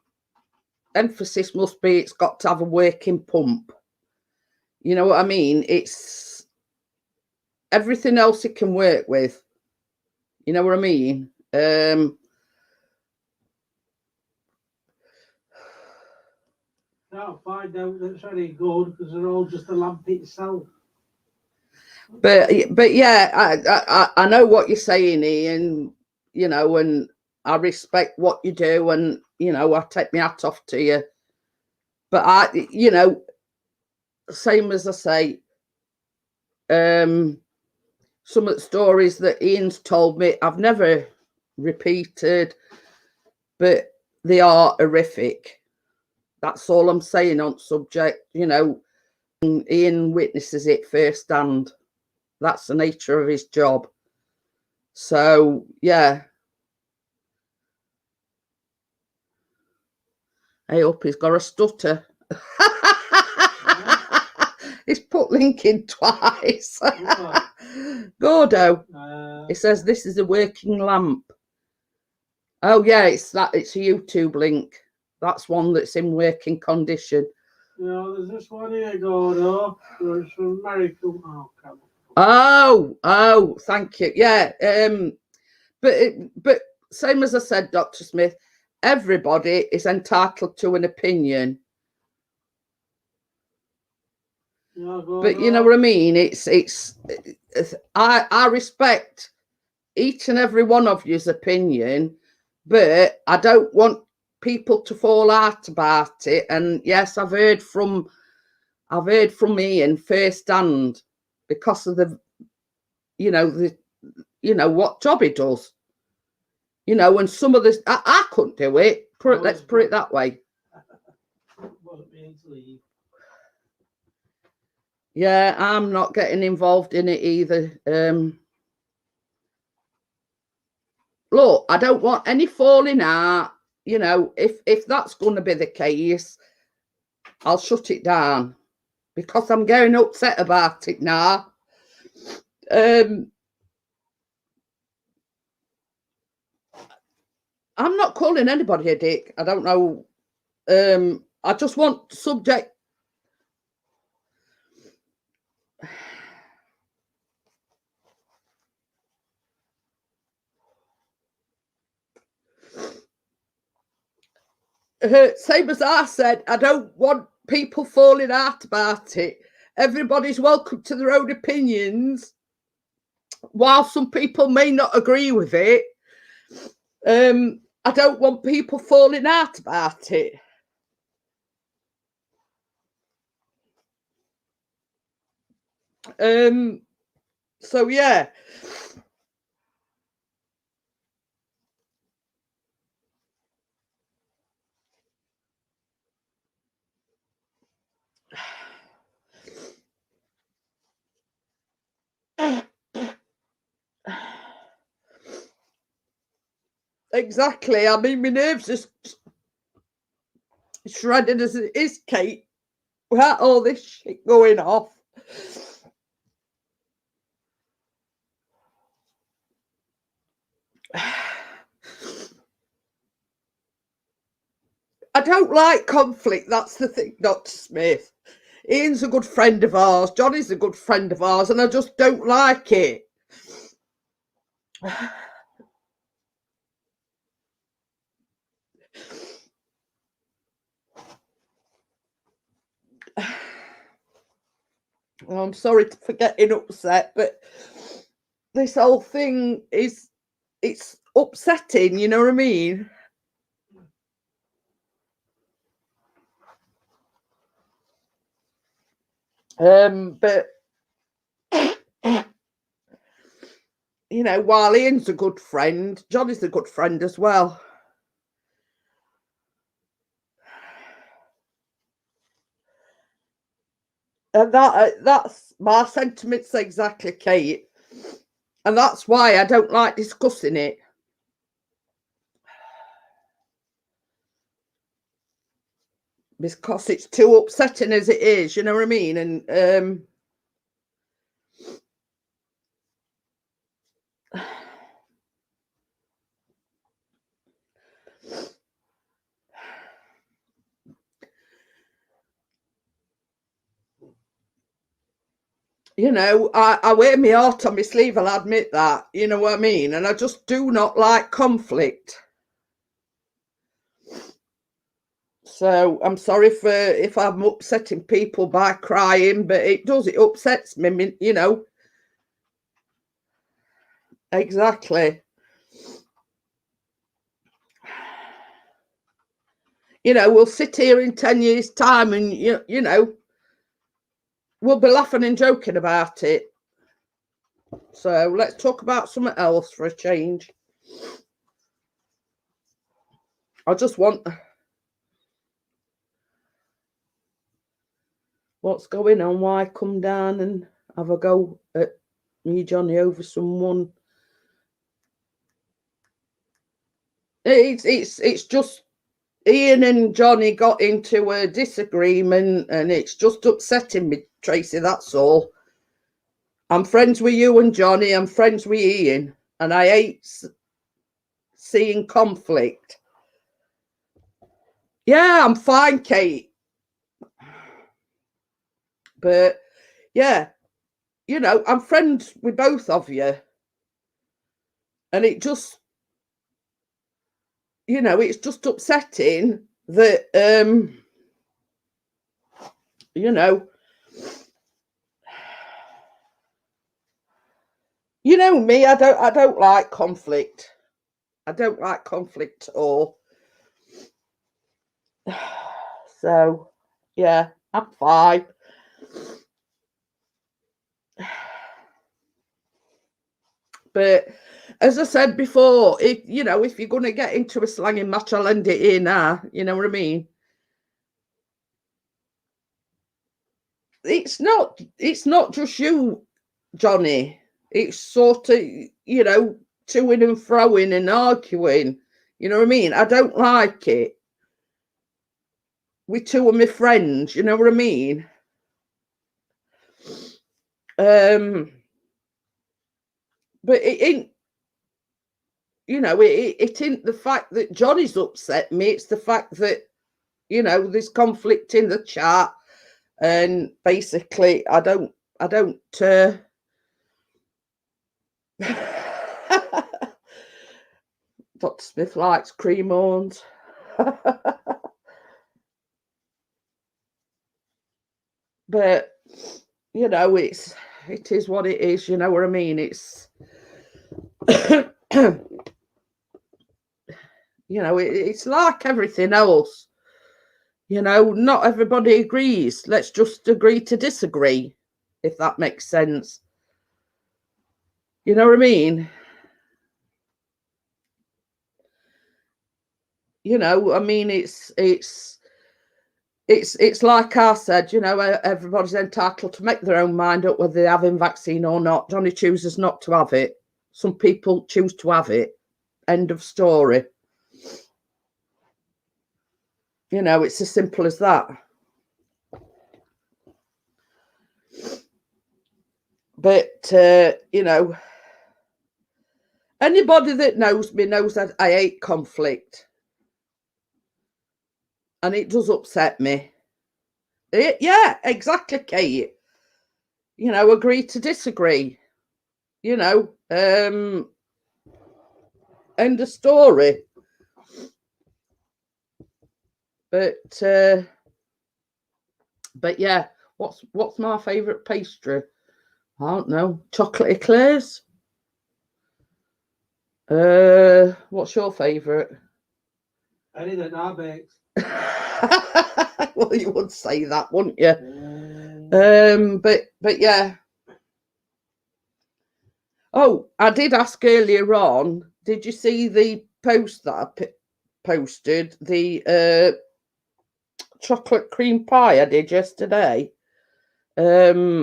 Speaker 1: emphasis must be it's got to have a working pump. You know what I mean? It's everything else it can work with. You know what I mean?
Speaker 2: I'll find out that's very good because they're all just the lamp itself.
Speaker 1: But yeah, I know what you're saying, Ian. You know, and I respect what you do, and you know, I take my hat off to you. But you know, same as I say, some of the stories that Ian's told me, I've never repeated, but they are horrific. That's all I'm saying on subject. You know, Ian witnesses it firsthand. That's the nature of his job. So yeah. I hope he's got a stutter. He's put Lincoln twice. Gordo. It says this is a working lamp. Oh yeah, it's a YouTube link. That's one that's in working condition.
Speaker 2: No, there's this one here, Gordo. It's from America. Oh, come on.
Speaker 1: Oh, thank you. Yeah. But same as I said, Dr. Smith, everybody is entitled to an opinion.
Speaker 2: Yeah,
Speaker 1: but you know what I mean? I respect each and every one of you's opinion, but I don't want people to fall out about it. And yes, I've heard from Ian firsthand because of the what job he does. You know, and some of this I couldn't do it. Let's put it that way.
Speaker 2: Wasn't meaning to leave.
Speaker 1: Yeah, I'm not getting involved in it either. Look, I don't want any falling out. You know, if that's going to be the case, I'll shut it down because I'm getting upset about it now. I'm not calling anybody a dick. I don't know. I just want subject. Same as I said, I don't want people falling out about it. Everybody's welcome to their own opinions. While some people may not agree with it, I don't want people falling out about it. So yeah. Exactly. I mean, my nerves are shredded as it is, Kate. Without all this shit going off. I don't like conflict. That's the thing, Dr. Smith. Ian's a good friend of ours. Johnny's a good friend of ours, and I just don't like it. Well, I'm sorry for getting upset, but this whole thing it's upsetting, you know what I mean? But you know, while Ian's a good friend, Johnny's a good friend as well. And that's my sentiments exactly, Kate. And that's why I don't like discussing it. Because it's too upsetting as it is, you know what I mean? And you know, I wear my heart on my sleeve, I'll admit that, you know what I mean? And I just do not like conflict. So I'm sorry for if I'm upsetting people by crying, but it upsets me, you know. Exactly. You know, we'll sit here in 10 years' time and, you know, we'll be laughing and joking about it. So let's talk about something else for a change. I just want what's going on. Why come down and have a go at me, Johnny, over someone? It's just Ian and Johnny got into a disagreement, and it's just upsetting me, Tracy. That's all. I'm friends with you and Johnny. I'm friends with Ian, and I hate seeing conflict. Yeah, I'm fine, Kate. But yeah, you know, I'm friends with both of you. And it just, you know, it's just upsetting that, you know me, I don't like conflict. I don't like conflict at all. So, yeah, I'm fine. But as I said before, if you're going to get into a slanging match, I'll end it here now. You know what I mean? It's not just you, Johnny. It's sort of, toing and froing and arguing. You know what I mean? I don't like it. We two are my friends. You know what I mean? But it ain't. It ain't the fact that Johnny's upset me. It's the fact that there's conflict in the chat, and basically, I don't. Dr. Smith likes cream horns. But it is what it is. You know what I mean? It's it's like everything else. Not everybody agrees. Let's just agree to disagree, if that makes sense. You know what I mean? You know, I mean, it's like I said, you know, everybody's entitled to make their own mind up whether they're having vaccine or not. Johnny chooses not to have it. Some people choose to have it. End of story. You know, it's as simple as that. But, you know, anybody that knows me knows that I hate conflict. And it does upset me. Yeah, exactly, Kate. You know, agree to disagree. You know, end of story. But yeah, what's my favourite pastry? I don't know. Chocolate eclairs. What's your favourite?
Speaker 2: Anything I bakes.
Speaker 1: Well, you would say that, wouldn't you? But yeah. Oh, I did ask earlier on. Did you see the post that I posted? The chocolate cream pie I did yesterday. I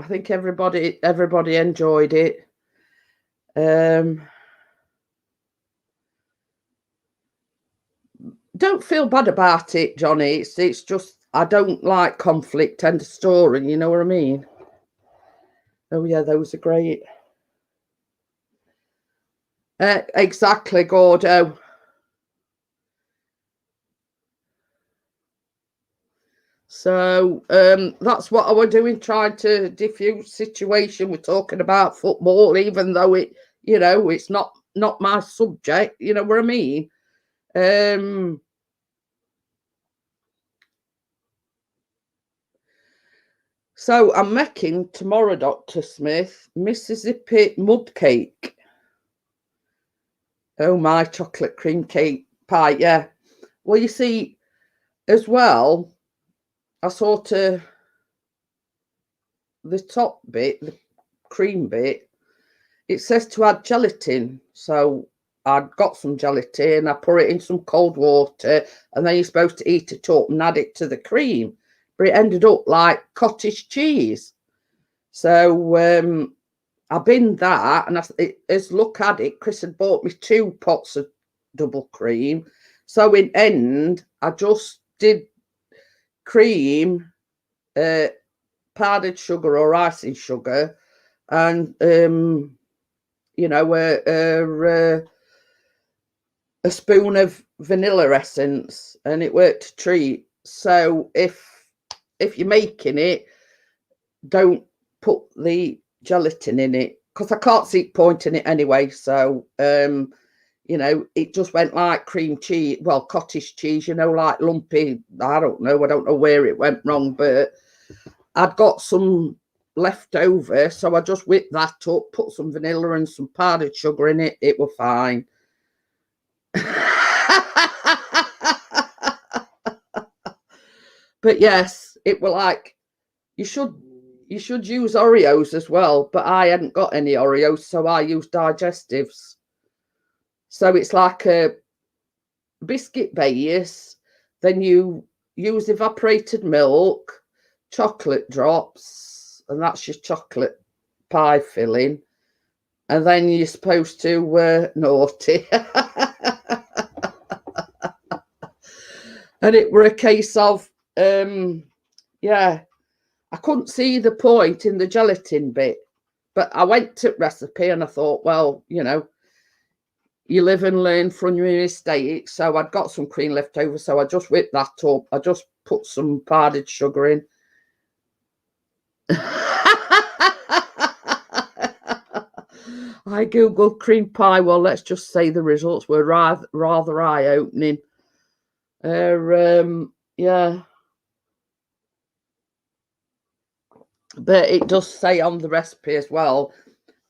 Speaker 1: think everybody enjoyed it. Don't feel bad about it, Johnny. It's just I don't like conflict. End of story. You know what I mean? Oh yeah, those are great. Exactly, Gordo. So that's what I was doing, trying to diffuse situation. We're talking about football, even though it, you know, it's not my subject. You know what I mean? So I'm making tomorrow, Dr. Smith, Mississippi mud cake. Oh my, chocolate cream cake pie, yeah. Well, you see, as well, I sort of the top bit, the cream bit, it says to add gelatin. So I'd got some gelatin, I put it in some cold water, and then you're supposed to eat it up and add it to the cream. But it ended up like cottage cheese. So I binned that, and as look at it, Chris had bought me 2 pots of double cream. So in end, I just did cream, powdered sugar or icing sugar, and you know, a spoon of vanilla essence, and it worked a treat. So if you're making it, don't put the gelatin in it, because I can't see point in it anyway. So you know, it just went like cream cheese, well, cottage cheese, you know, like lumpy. I don't know where it went wrong, but I'd got some left over, so I just whipped that up, put some vanilla and some powdered sugar in it. It was fine. But yes, it was like, you should use Oreos as well, but I hadn't got any Oreos, so I used digestives. So it's like a biscuit base, then you use evaporated milk, chocolate drops, and that's your chocolate pie filling. And then you're supposed to naughty. And it were a case of, yeah, I couldn't see the point in the gelatin bit. But I went to recipe and I thought, well, you know, you live and learn from your mistake. So I'd got some cream left over, so I just whipped that up. I just put some powdered sugar in. I googled cream pie. Well, let's just say the results were rather eye-opening. Yeah. But it does say on the recipe as well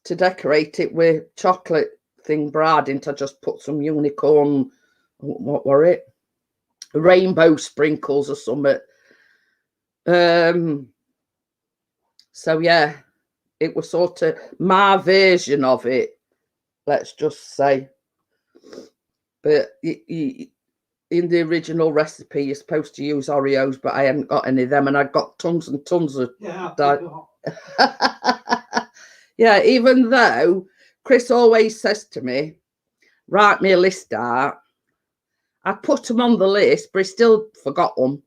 Speaker 1: to decorate it with chocolate thing brad, didn't I just put some unicorn, what were it? Rainbow sprinkles or something. So yeah, it was sort of my version of it, let's just say. But in the original recipe, you're supposed to use Oreos, but I hadn't got any of them, and I got tons and tons of yeah, even though Chris always says to me, write me a list out. I put them on the list, but he still forgot them.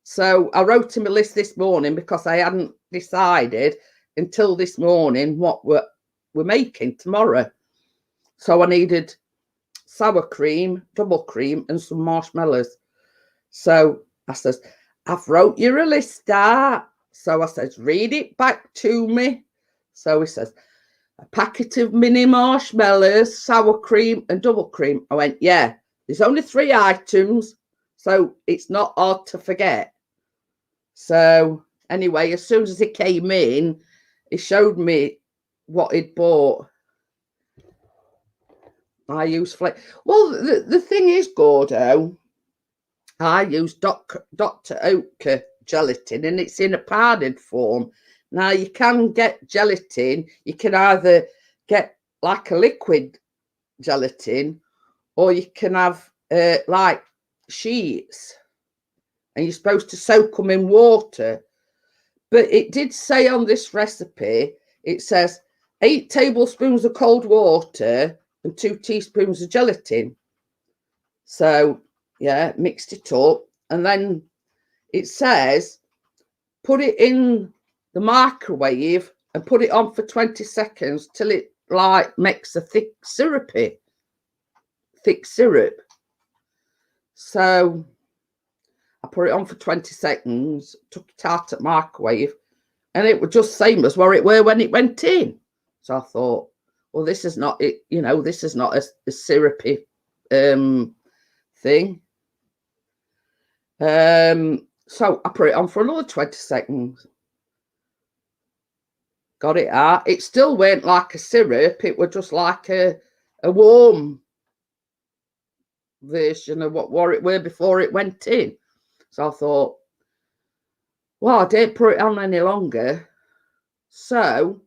Speaker 1: So I wrote him a list this morning because I hadn't decided until this morning what we're making tomorrow. So I needed sour cream, double cream, and some marshmallows. So I says, I've wrote you a list out. So I says, read it back to me. So he says, a packet of mini marshmallows, sour cream, and double cream. I went, yeah, there's only 3 items, so it's not hard to forget. So anyway, as soon as he came in, he showed me what he'd bought. I use flake. Well, the thing is, Gordo, I use Dr. Oetker gelatin, and it's in a powdered form. Now, you can get gelatin. You can either get like a liquid gelatin, or you can have like sheets, and you're supposed to soak them in water. But it did say on this recipe, it says 8 tablespoons of cold water and 2 teaspoons of gelatin. So, yeah, mixed it up. And then it says, put it in the microwave and put it on for 20 seconds till it like makes a thick syrup. So I put it on for 20 seconds, took it out of the microwave, and it was just same as where it were when it went in. So I thought, well, this is not it, you know, this is not a syrupy thing. So I put it on for another 20 seconds. Got it out. It still went like a syrup. It was just like a warm version of what it were before it went in. So I thought, well, I didn't put it on any longer. So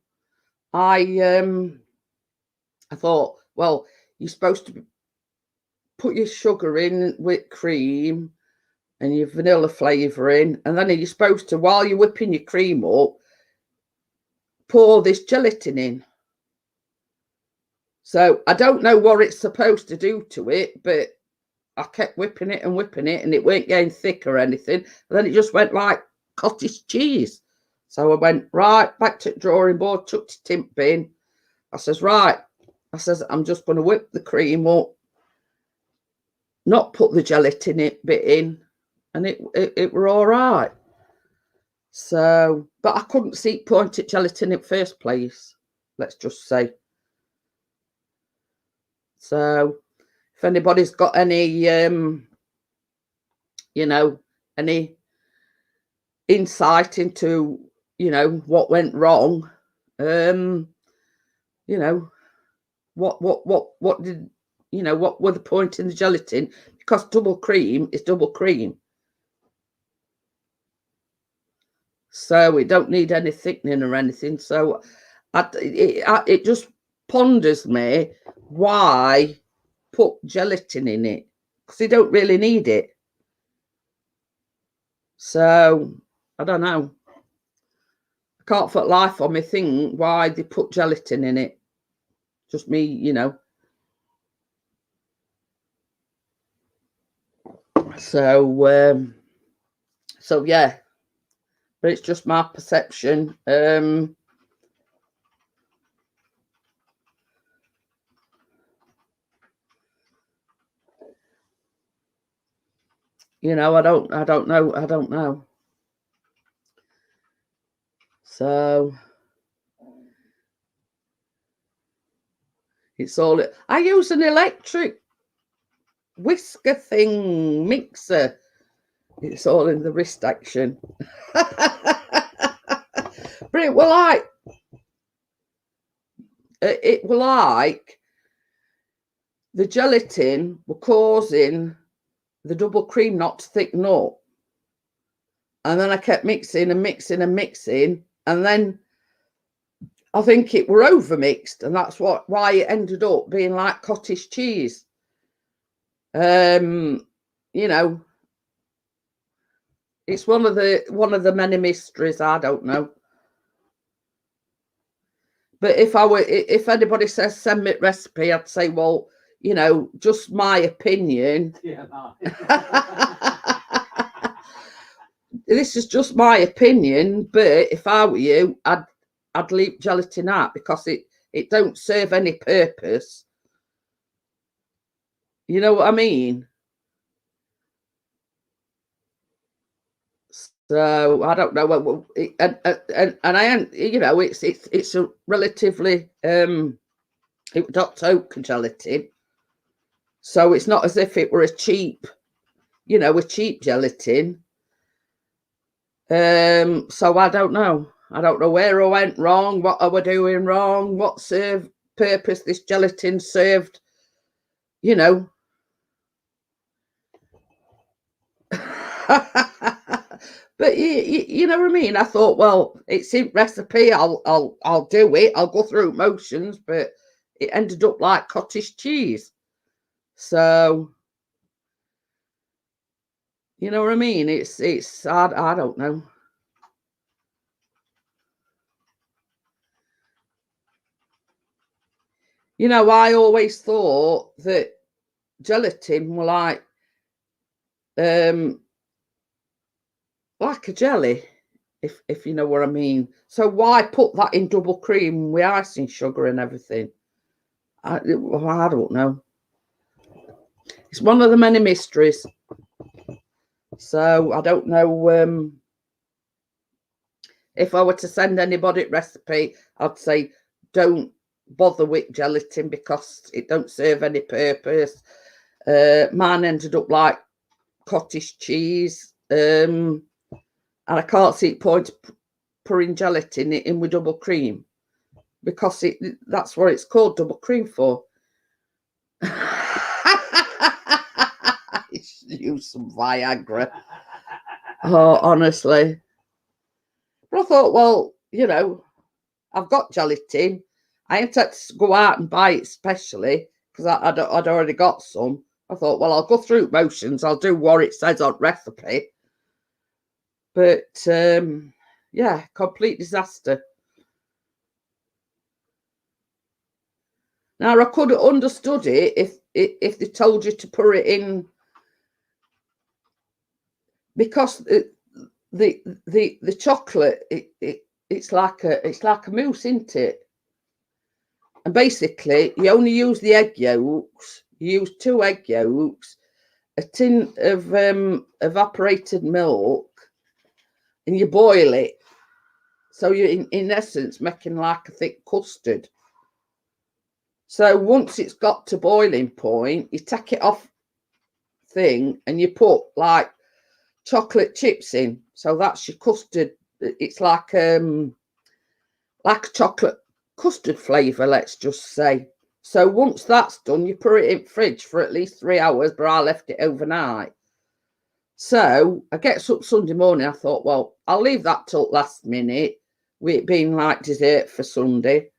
Speaker 1: I thought, well, you're supposed to put your sugar in with cream and your vanilla flavour in, and then you're supposed to, while you're whipping your cream up, pour this gelatin in. So I don't know what it's supposed to do to it, but I kept whipping it, and it weren't getting thick or anything. And then it just went like cottage cheese. So I went right back to the drawing board, took the tin bin. I says, right. I says, I'm just going to whip the cream up, not put the gelatin bit in, and it were all right. So, but I couldn't see point at gelatin in first place, let's just say. So if anybody's got any, you know, any insight into, you know, what went wrong, you know, what did, you know, what were the point in the gelatin? Because double cream is double cream. So it don't need any thickening or anything. So it just ponders me why put gelatin in it, because you don't really need it. So I don't know. I can't for life on me think why they put gelatin in it. Just me, you know. So so yeah, but it's just my perception. You know, I don't know. So it's all, I use an electric whisker thing, mixer. It's all in the wrist action. But it were like the gelatin were causing the double cream not to thicken up. And then I kept mixing, and then I think it were over mixed, and that's why it ended up being like cottage cheese. You know, it's one of the many mysteries. I don't know. But if anybody says send me a recipe, I'd say, well, you know, just my opinion.
Speaker 2: Yeah.
Speaker 1: This is just my opinion, but if I were you, I'd leave gelatin out because it don't serve any purpose. You know what I mean? So I don't know. And I am, you know, it's a relatively Dr. Oatker gelatin, so it's not as if it were a cheap gelatin. So I don't know. I don't know where I went wrong, what I were doing wrong, what purpose this gelatin served, you know. But you know what I mean? I thought, well, it's in recipe, I'll do it, I'll go through motions, but it ended up like cottage cheese. So you know what I mean? It's I don't know. You know, I always thought that gelatin were like a jelly, if you know what I mean. So why put that in double cream with icing sugar and everything? I don't know. It's one of the many mysteries. So I don't know. If I were to send anybody a recipe, I'd say don't bother with gelatin because it don't serve any purpose. Mine ended up like cottage cheese. And I can't see the point pouring gelatin in with double cream because that's what it's called, double cream for. Use some Viagra. Oh, honestly. But I thought, well, you know, I've got gelatin. I ain't had to go out and buy it specially because I'd already got some. I thought, well, I'll go through motions. I'll do what it says on recipe. But yeah, complete disaster. Now I could have understood it if they told you to put it in, because the chocolate it's like a mousse, isn't it? And basically, you only use the egg yolks. You use 2 egg yolks, a tin of evaporated milk, and you boil it. So you're in essence making like a thick custard. So once it's got to boiling point, you take it off thing and you put like chocolate chips in. So that's your custard. It's like chocolate custard flavour, let's just say. So once that's done, you put it in fridge for at least 3 hours, but I left it overnight. So I get up Sunday morning, I thought, well, I'll leave that till last minute, with it being like dessert for Sunday.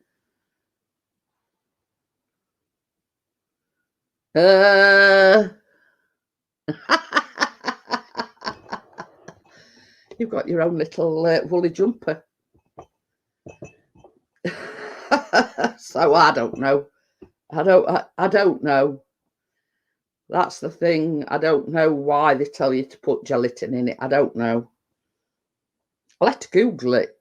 Speaker 1: You've got your own little woolly jumper. So I don't know. I don't know. That's the thing. I don't know why they tell you to put gelatin in it. I don't know. I'll have to Google it.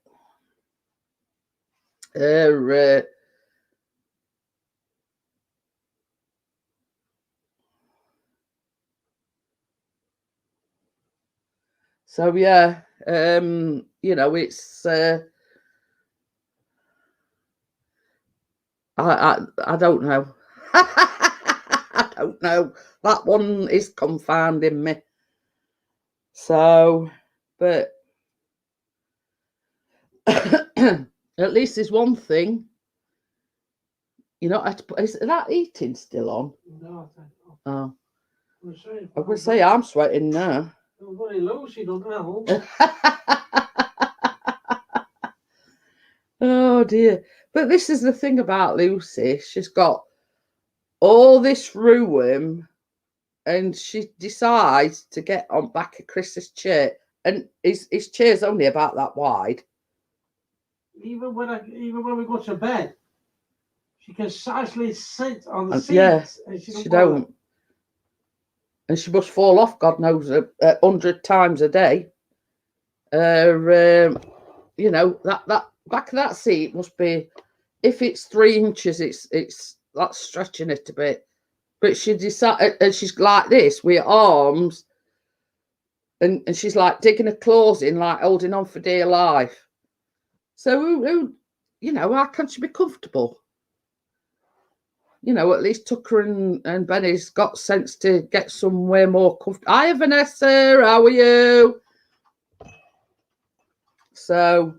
Speaker 1: So yeah, you know, it's I don't know. I don't know. That one is confounding me. So, but at least there's one thing. You know, is that eating still on?
Speaker 2: No, I think not.
Speaker 1: Oh,
Speaker 2: I
Speaker 1: I would say I'm sweating now.
Speaker 2: Very low, she don't know.
Speaker 1: Oh dear. But this is the thing about Lucy. She's got all this room and she decides to get on back of Chris's chair. And his chair's only about that wide.
Speaker 2: Even when we go to bed, she can safely sit on the seat.
Speaker 1: Yeah,
Speaker 2: and
Speaker 1: she don't. And she must fall off, God knows, 100 times a day. You know, that back of that seat must be, if it's 3 inches, it's that's stretching it a bit. But she decided, and she's like this with her arms, and she's like digging her claws in, like holding on for dear life. So who you know, how can she be comfortable? You know, at least Tucker and Benny's got sense to get somewhere more comfortable. Hi, Vanessa, how are you? So,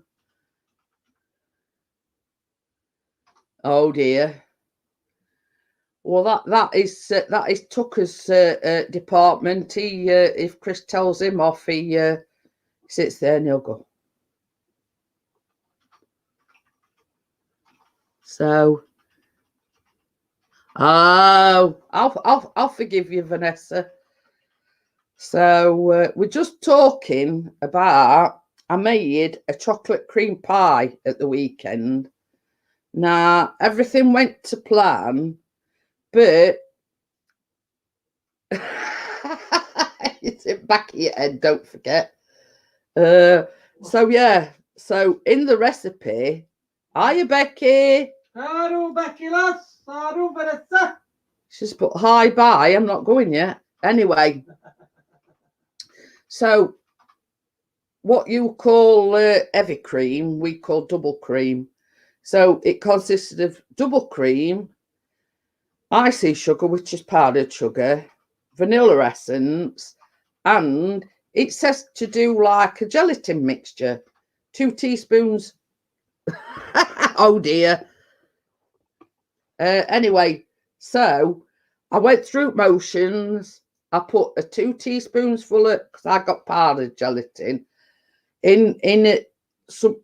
Speaker 1: oh dear. Well, that is Tucker's department. He if Chris tells him off, he sits there and he'll go. So, oh, I'll forgive you, Vanessa. So we're just talking about. I made a chocolate cream pie at the weekend. Now everything went to plan, but it's in back of your head. Don't forget. So yeah. So in the recipe, hiya Becky.
Speaker 2: Hello, Becky, lads. Hello, Vanessa.
Speaker 1: She's put hi bye. I'm not going yet. Anyway. So what you call heavy cream, we call double cream. So it consisted of double cream, icy sugar, which is powdered sugar, vanilla essence, and it says to do like a gelatin mixture, 2 teaspoons. Oh dear. Anyway, so I went through motions. I put a 2 teaspoons full of, because I got powdered gelatin, in it, some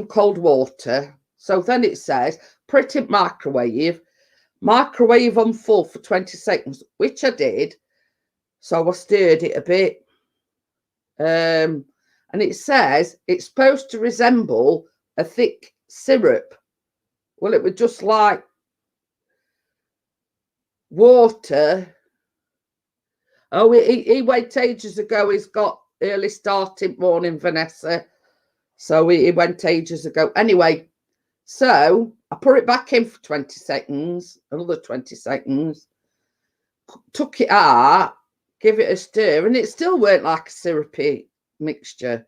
Speaker 1: cold water. So then it says, put it in microwave on full for 20 seconds, which I did. So I stirred it a bit. And it says it's supposed to resemble a thick syrup. Well, it was just like water. Oh, he went ages ago. He's got early starting morning, Vanessa. So he went ages ago. Anyway, so I put it back in for 20 seconds, another 20 seconds, took it out, give it a stir, and it still weren't like a syrupy mixture.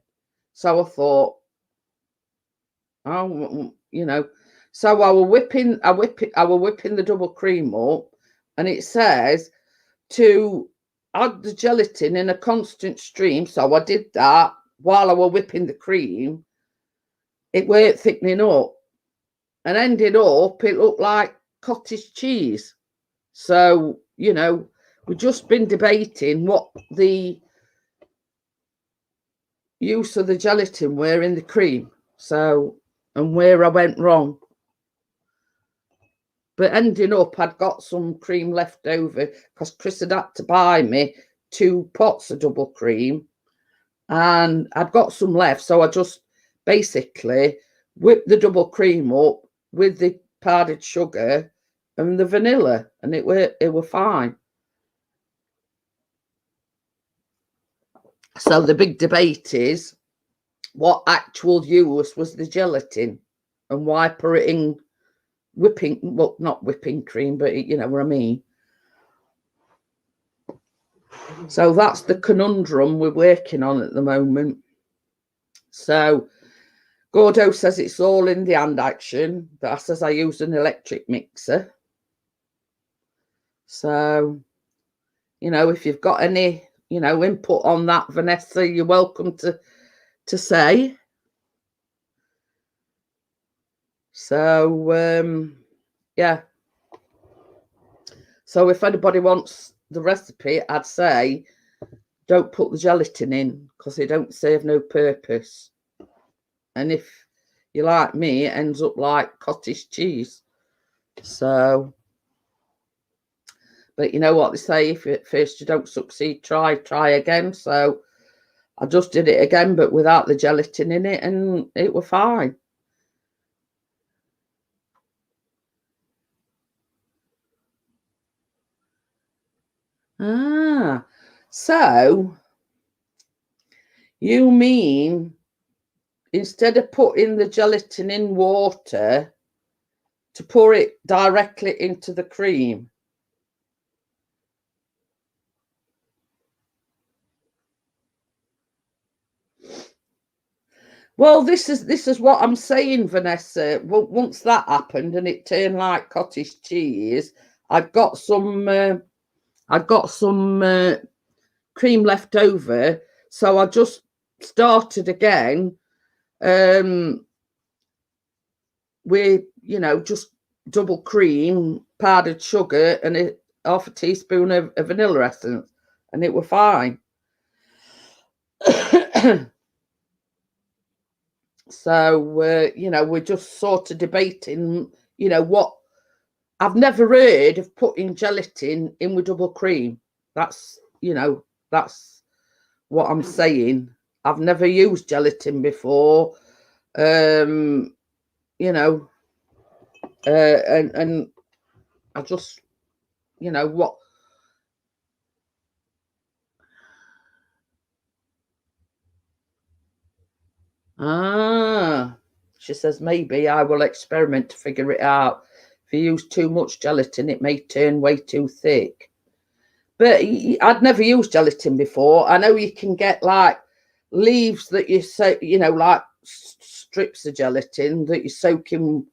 Speaker 1: So I thought, oh, you know, so I was whipping the double cream up, and it says to add the gelatin in a constant stream. So I did that while I was whipping the cream. It weren't thickening up, and ended up it looked like cottage cheese. So, you know, we've just been debating what the use of the gelatin were in the cream. So, and where I went wrong. But ending up, I'd got some cream left over because Chris had to buy me 2 pots of double cream. And I'd got some left. So I just basically whipped the double cream up with the powdered sugar and the vanilla. And it were fine. So the big debate is what actual use was the gelatin and why put it in whipping, well, not whipping cream, but you know what I mean. So that's the conundrum we're working on at the moment. So Gordo says it's all in the hand action, but I says I use an electric mixer. So, you know, if you've got any, you know, input on that, Vanessa, you're welcome to say. So, yeah. So if anybody wants the recipe, I'd say don't put the gelatin in because it don't serve no purpose. And if you're like me, it ends up like cottage cheese. So, but you know what they say, if at first you don't succeed, try again. So I just did it again, but without the gelatin in it, and it were fine. Ah, so you mean instead of putting the gelatin in water, to pour it directly into the cream? Well, this is what I'm saying, Vanessa. Well, once that happened and it turned like cottage cheese, I've got some cream left over, so I just started again with, you know, just double cream, powdered sugar, and half a teaspoon of vanilla essence, and it were fine. So, you know, we're just sort of debating, you know, what I've never heard of putting gelatin in with double cream. That's, you know, that's what I'm saying. I've never used gelatin before. You know, and I just, you know, what. Ah, she says, maybe I will experiment to figure it out. If you use too much gelatin, it may turn way too thick. But I'd never used gelatin before. I know you can get like leaves that you soak, you know, like strips of gelatin that you soak in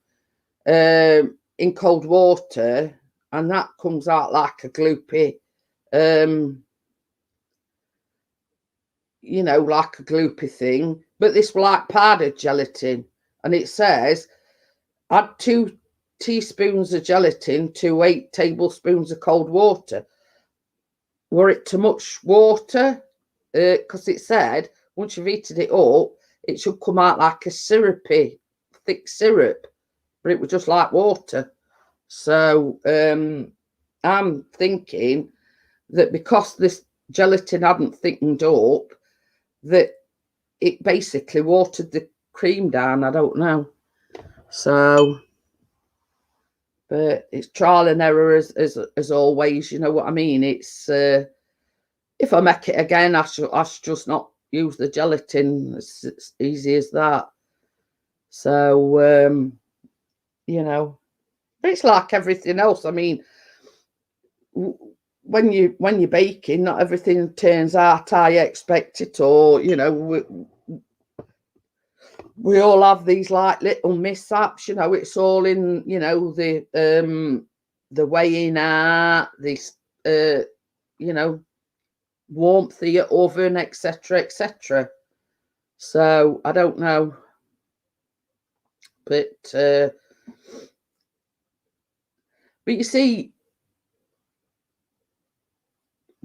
Speaker 1: cold water, and that comes out like a gloopy, you know, like a gloopy thing. But this like powdered gelatin, and it says add 2 teaspoons of gelatin to 8 tablespoons of cold water. Were it too much water? Because it said once you've heated it up, it should come out like a syrupy, thick syrup, but it was just like water. So I'm thinking that because this gelatin hadn't thickened up, that it basically watered the cream down. I don't know. So, but it's trial and error as always. You know what I mean? It's if I make it again, I should just not use the gelatin. It's easy as that. So you know, it's like everything else. I mean, when you're baking, not everything turns out I expect it, or you know, we all have these like little mishaps. You know, it's all in, you know, the weighing out, this you know, warmth of your oven, etc., etc. So I don't know, but you see,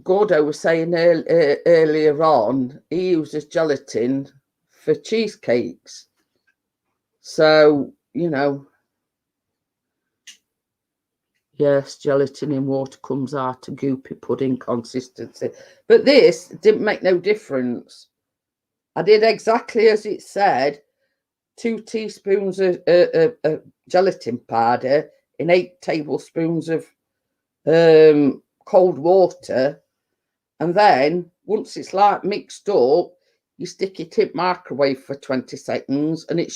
Speaker 1: Gordo was saying earlier on, he uses gelatin for cheesecakes. So, you know, yes, gelatin in water comes out a goopy pudding consistency. But this didn't make no difference. I did exactly as it said. 2 teaspoons of gelatin powder in 8 tablespoons of cold water. And then once it's like mixed up, you stick it in microwave for 20 seconds, and it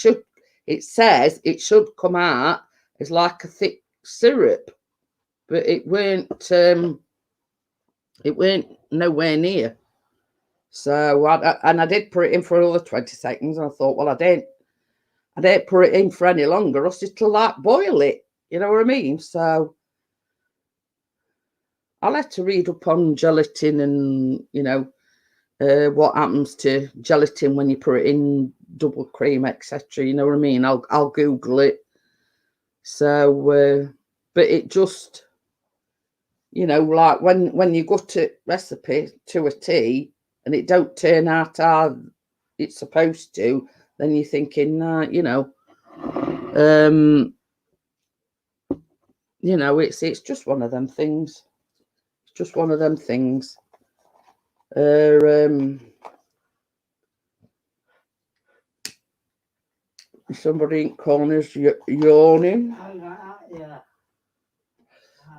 Speaker 1: says it should come out as like a thick syrup, but it weren't nowhere near. So I did put it in for another 20 seconds, and I thought, well, I didn't put it in for any longer, else it'll like boil it. You know what I mean? So I'll have to read up on gelatin and, you know, what happens to gelatin when you put it in double cream, etc. You know what I mean? I'll Google it. So, but it just, you know, like when you got a recipe to a T and it don't turn out how it's supposed to, then you're thinking, you know, You know, it's just one of them things. It's just one of them things. Somebody in corners yawning.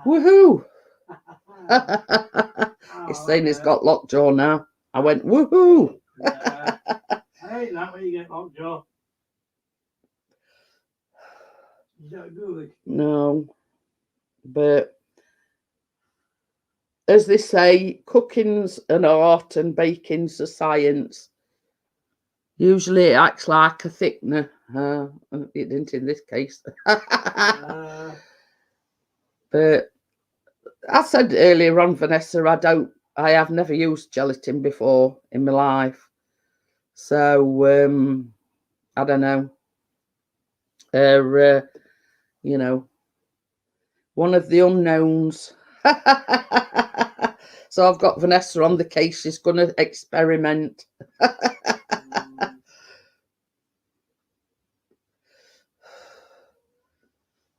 Speaker 1: Woohoo! He's saying he's got lockjaw now. I went woohoo.
Speaker 2: Yeah. Hey, that when you get lockjaw. Is that good?
Speaker 1: No, but as they say, cooking's an art and baking's a science. Usually it acts like a thickener. It didn't in this case. But I said earlier on, Vanessa, I have never used gelatin before in my life. So, I don't know. You know, one of the unknowns. So I've got Vanessa on the case. She's going to experiment.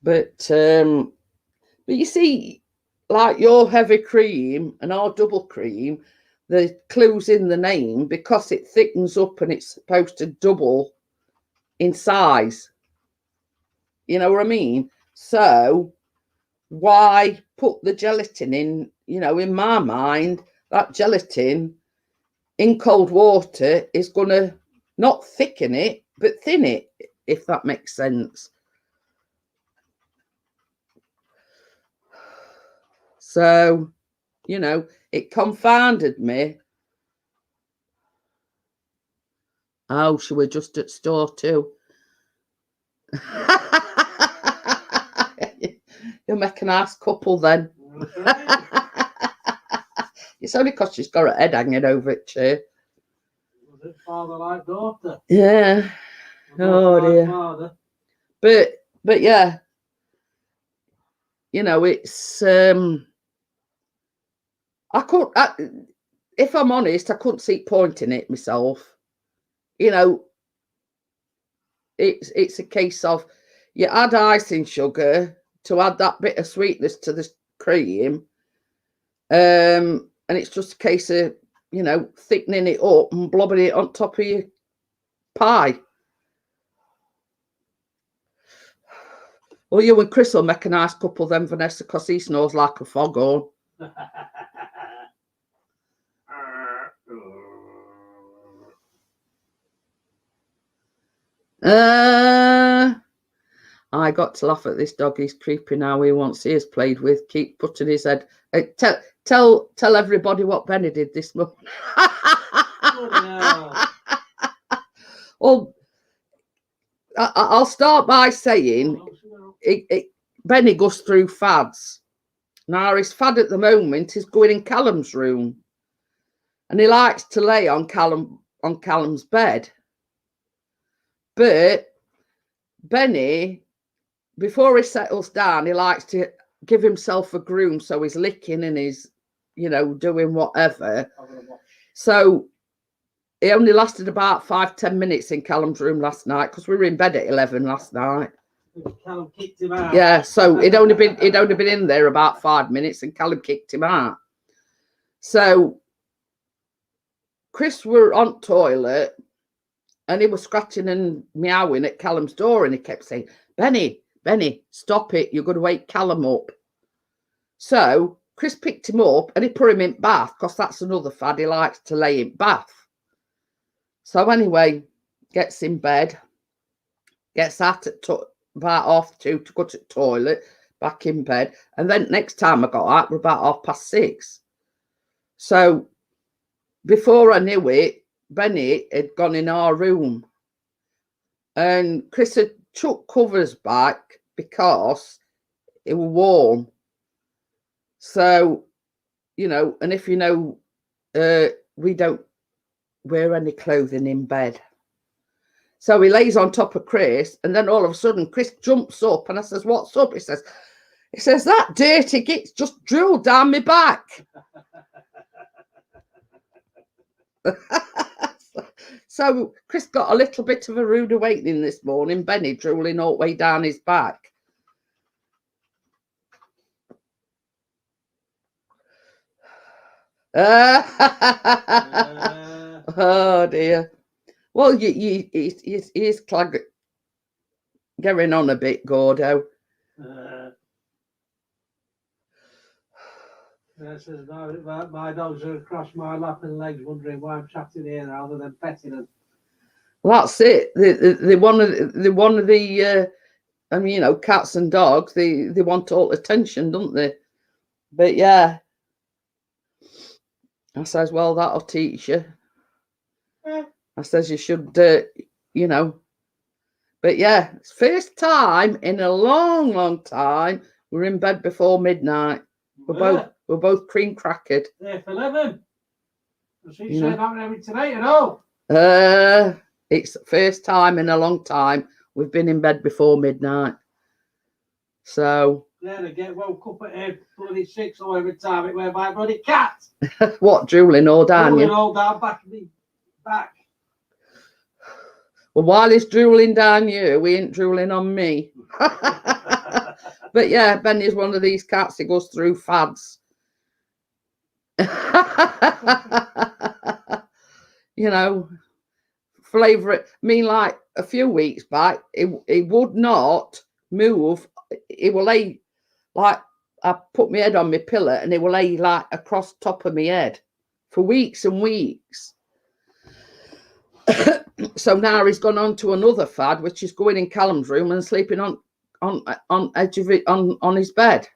Speaker 1: But you see, like your heavy cream and our double cream, the clue's in the name because it thickens up and it's supposed to double in size. You know what I mean? So why put the gelatin in? You know, in my mind, that gelatin in cold water is going to not thicken it, but thin it, if that makes sense. So, you know, it confounded me. Oh, she was just at store too. You'll make a nice couple then. It's only because she's got her head hanging over it, chair.
Speaker 2: Was it father like daughter?
Speaker 1: Yeah. Oh dear.
Speaker 2: Father.
Speaker 1: But yeah. You know, it's if I'm honest, I couldn't see point in it myself. You know, it's a case of you add icing sugar to add that bit of sweetness to the cream, and it's just a case of, you know, thickening it up and blobbing it on top of your pie. Well, you and Chris will make a nice couple then, Vanessa, because he snores like a foghorn. I got to laugh at this dog. He's creepy now. He wants ears played with. Keep putting his head. Tell everybody what Benny did this morning.
Speaker 2: Oh, no.
Speaker 1: Well, I'll start by saying Benny goes through fads. Now his fad at the moment is going in Callum's room, and he likes to lay on Callum's bed. But Benny, before he settles down, he likes to give himself a groom, so he's licking and he's, you know, doing whatever. So he only lasted about 5-10 minutes in Callum's room last night because we were in bed at 11 last night.
Speaker 2: Callum kicked him out.
Speaker 1: Yeah, so he'd only been in there about 5 minutes and Callum kicked him out. So Chris were on toilet and he was scratching and meowing at Callum's door, and he kept saying, Benny, stop it, you're going to wake Callum up. So Chris picked him up and he put him in bath, because that's another fad, he likes to lay in bath. So anyway, gets in bed, gets out at about 2:30 to go to the toilet, back in bed. And then next time I got out, we're about 6:30. So before I knew it, Benny had gone in our room. And Chris had took covers back because it was warm. So, you know, and if you know, we don't wear any clothing in bed. So he lays on top of Chris, and then all of a sudden Chris jumps up, and I says, what's up? He says, that dirty git's just drilled down my back. So Chris got a little bit of a rude awakening this morning. Benny drooling all the way down his back. Oh dear. Well, he's getting on a bit, Gordo.
Speaker 2: Says my dogs are across my lap and legs, wondering why I'm chatting here rather than petting them.
Speaker 1: Well, that's it. They one of the I mean, you know, cats and dogs. They want all attention, don't they? But yeah, I says, well, that'll teach you. I says you should, you know. But yeah, it's first time in a long time we're in bed before midnight. We're both cream crackered.
Speaker 2: Yeah, for 11. She said that every tonight and all.
Speaker 1: It's first time in a long time we've been in bed before midnight. So
Speaker 2: yeah, they get woke up at bloody 6 or every time it went by a bloody cat.
Speaker 1: What, drooling all down you?
Speaker 2: Drooling all down back of me back.
Speaker 1: Well, while he's drooling down you, we ain't drooling on me. But yeah, Benny's one of these cats. He goes through fads. You know, flavour it. I mean, like a few weeks back, he would not move. He will lay, like, I put my head on my pillow and he will lay like across top of my head for weeks and weeks. So now he's gone on to another fad, which is going in Callum's room and sleeping on edge of it on his bed.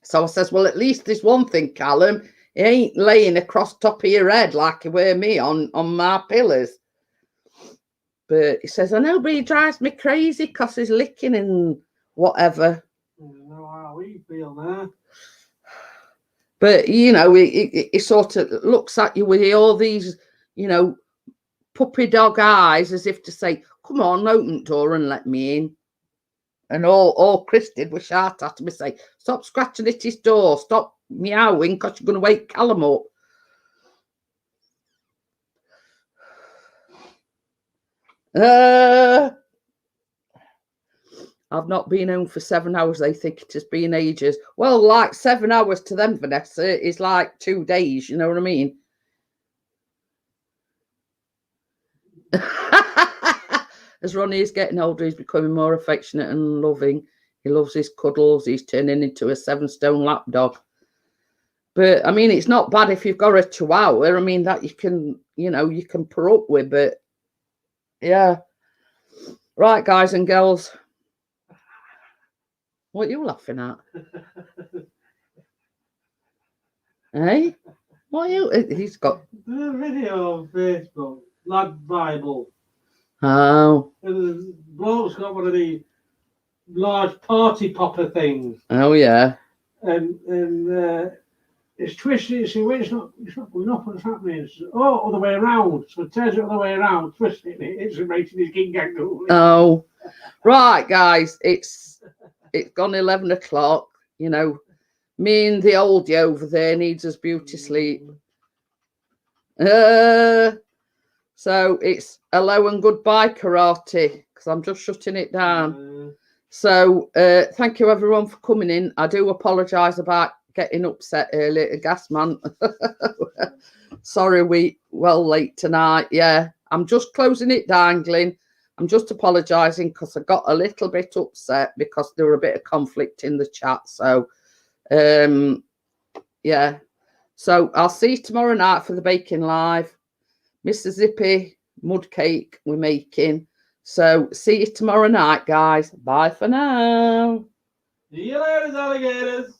Speaker 1: So I says, well, at least there's one thing, Callum. He ain't laying across top of your head like he were me on my pillows. But he says, I know, but he drives me crazy because he's licking and whatever.
Speaker 2: I don't know how we feel now.
Speaker 1: But, you know, he sort of looks at you with all these, you know, puppy dog eyes as if to say, come on, open the door and let me in. And all Chris did was shout at him and say, stop scratching at his door, stop meowing because you're going to wake Callum up. I've not been home for 7 hours. They think it has been ages. Well, like 7 hours to them, Vanessa, is like 2 days. You know what I mean? As Ronnie is getting older, he's becoming more affectionate and loving. He loves his cuddles. He's turning into a 7-stone lapdog. But I mean, it's not bad if you've got a chihuahua. I mean, that you can, you know, you can put up with. But yeah, right, guys and girls. What are you laughing at? Hey, what are you? He's got
Speaker 2: the video on Facebook, Lad Bible.
Speaker 1: Oh.
Speaker 2: And the bloke's got one of the large party popper things.
Speaker 1: Oh yeah.
Speaker 2: And it's twisted. See, it's not going up. What's happening? It's other way around. So it turns it other way around, twisting it. It's rating his king kangaroo.
Speaker 1: Oh, right, guys. It's gone 11 o'clock. You know, me and the oldie over there needs us beauty sleep. So it's hello and goodbye, karate, because I'm just shutting it down. So thank you everyone for coming in. I do apologise about getting upset earlier, gas man. Sorry, we well late tonight. Yeah, I'm just closing it down, Glyn. I'm just apologising because I got a little bit upset because there were a bit of conflict in the chat. So yeah. So I'll see you tomorrow night for the baking live. Mississippi mud cake we're making. So see you tomorrow night, guys. Bye for now.
Speaker 2: See you later, alligators.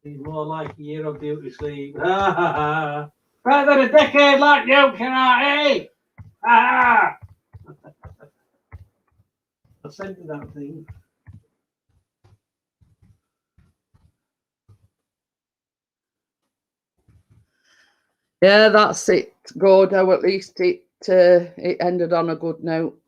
Speaker 2: He's more like a year of beauty sleep. Rather than a decade like you, karate. I sent you that thing.
Speaker 1: Yeah, that's it, Gordo. At least it ended on a good note.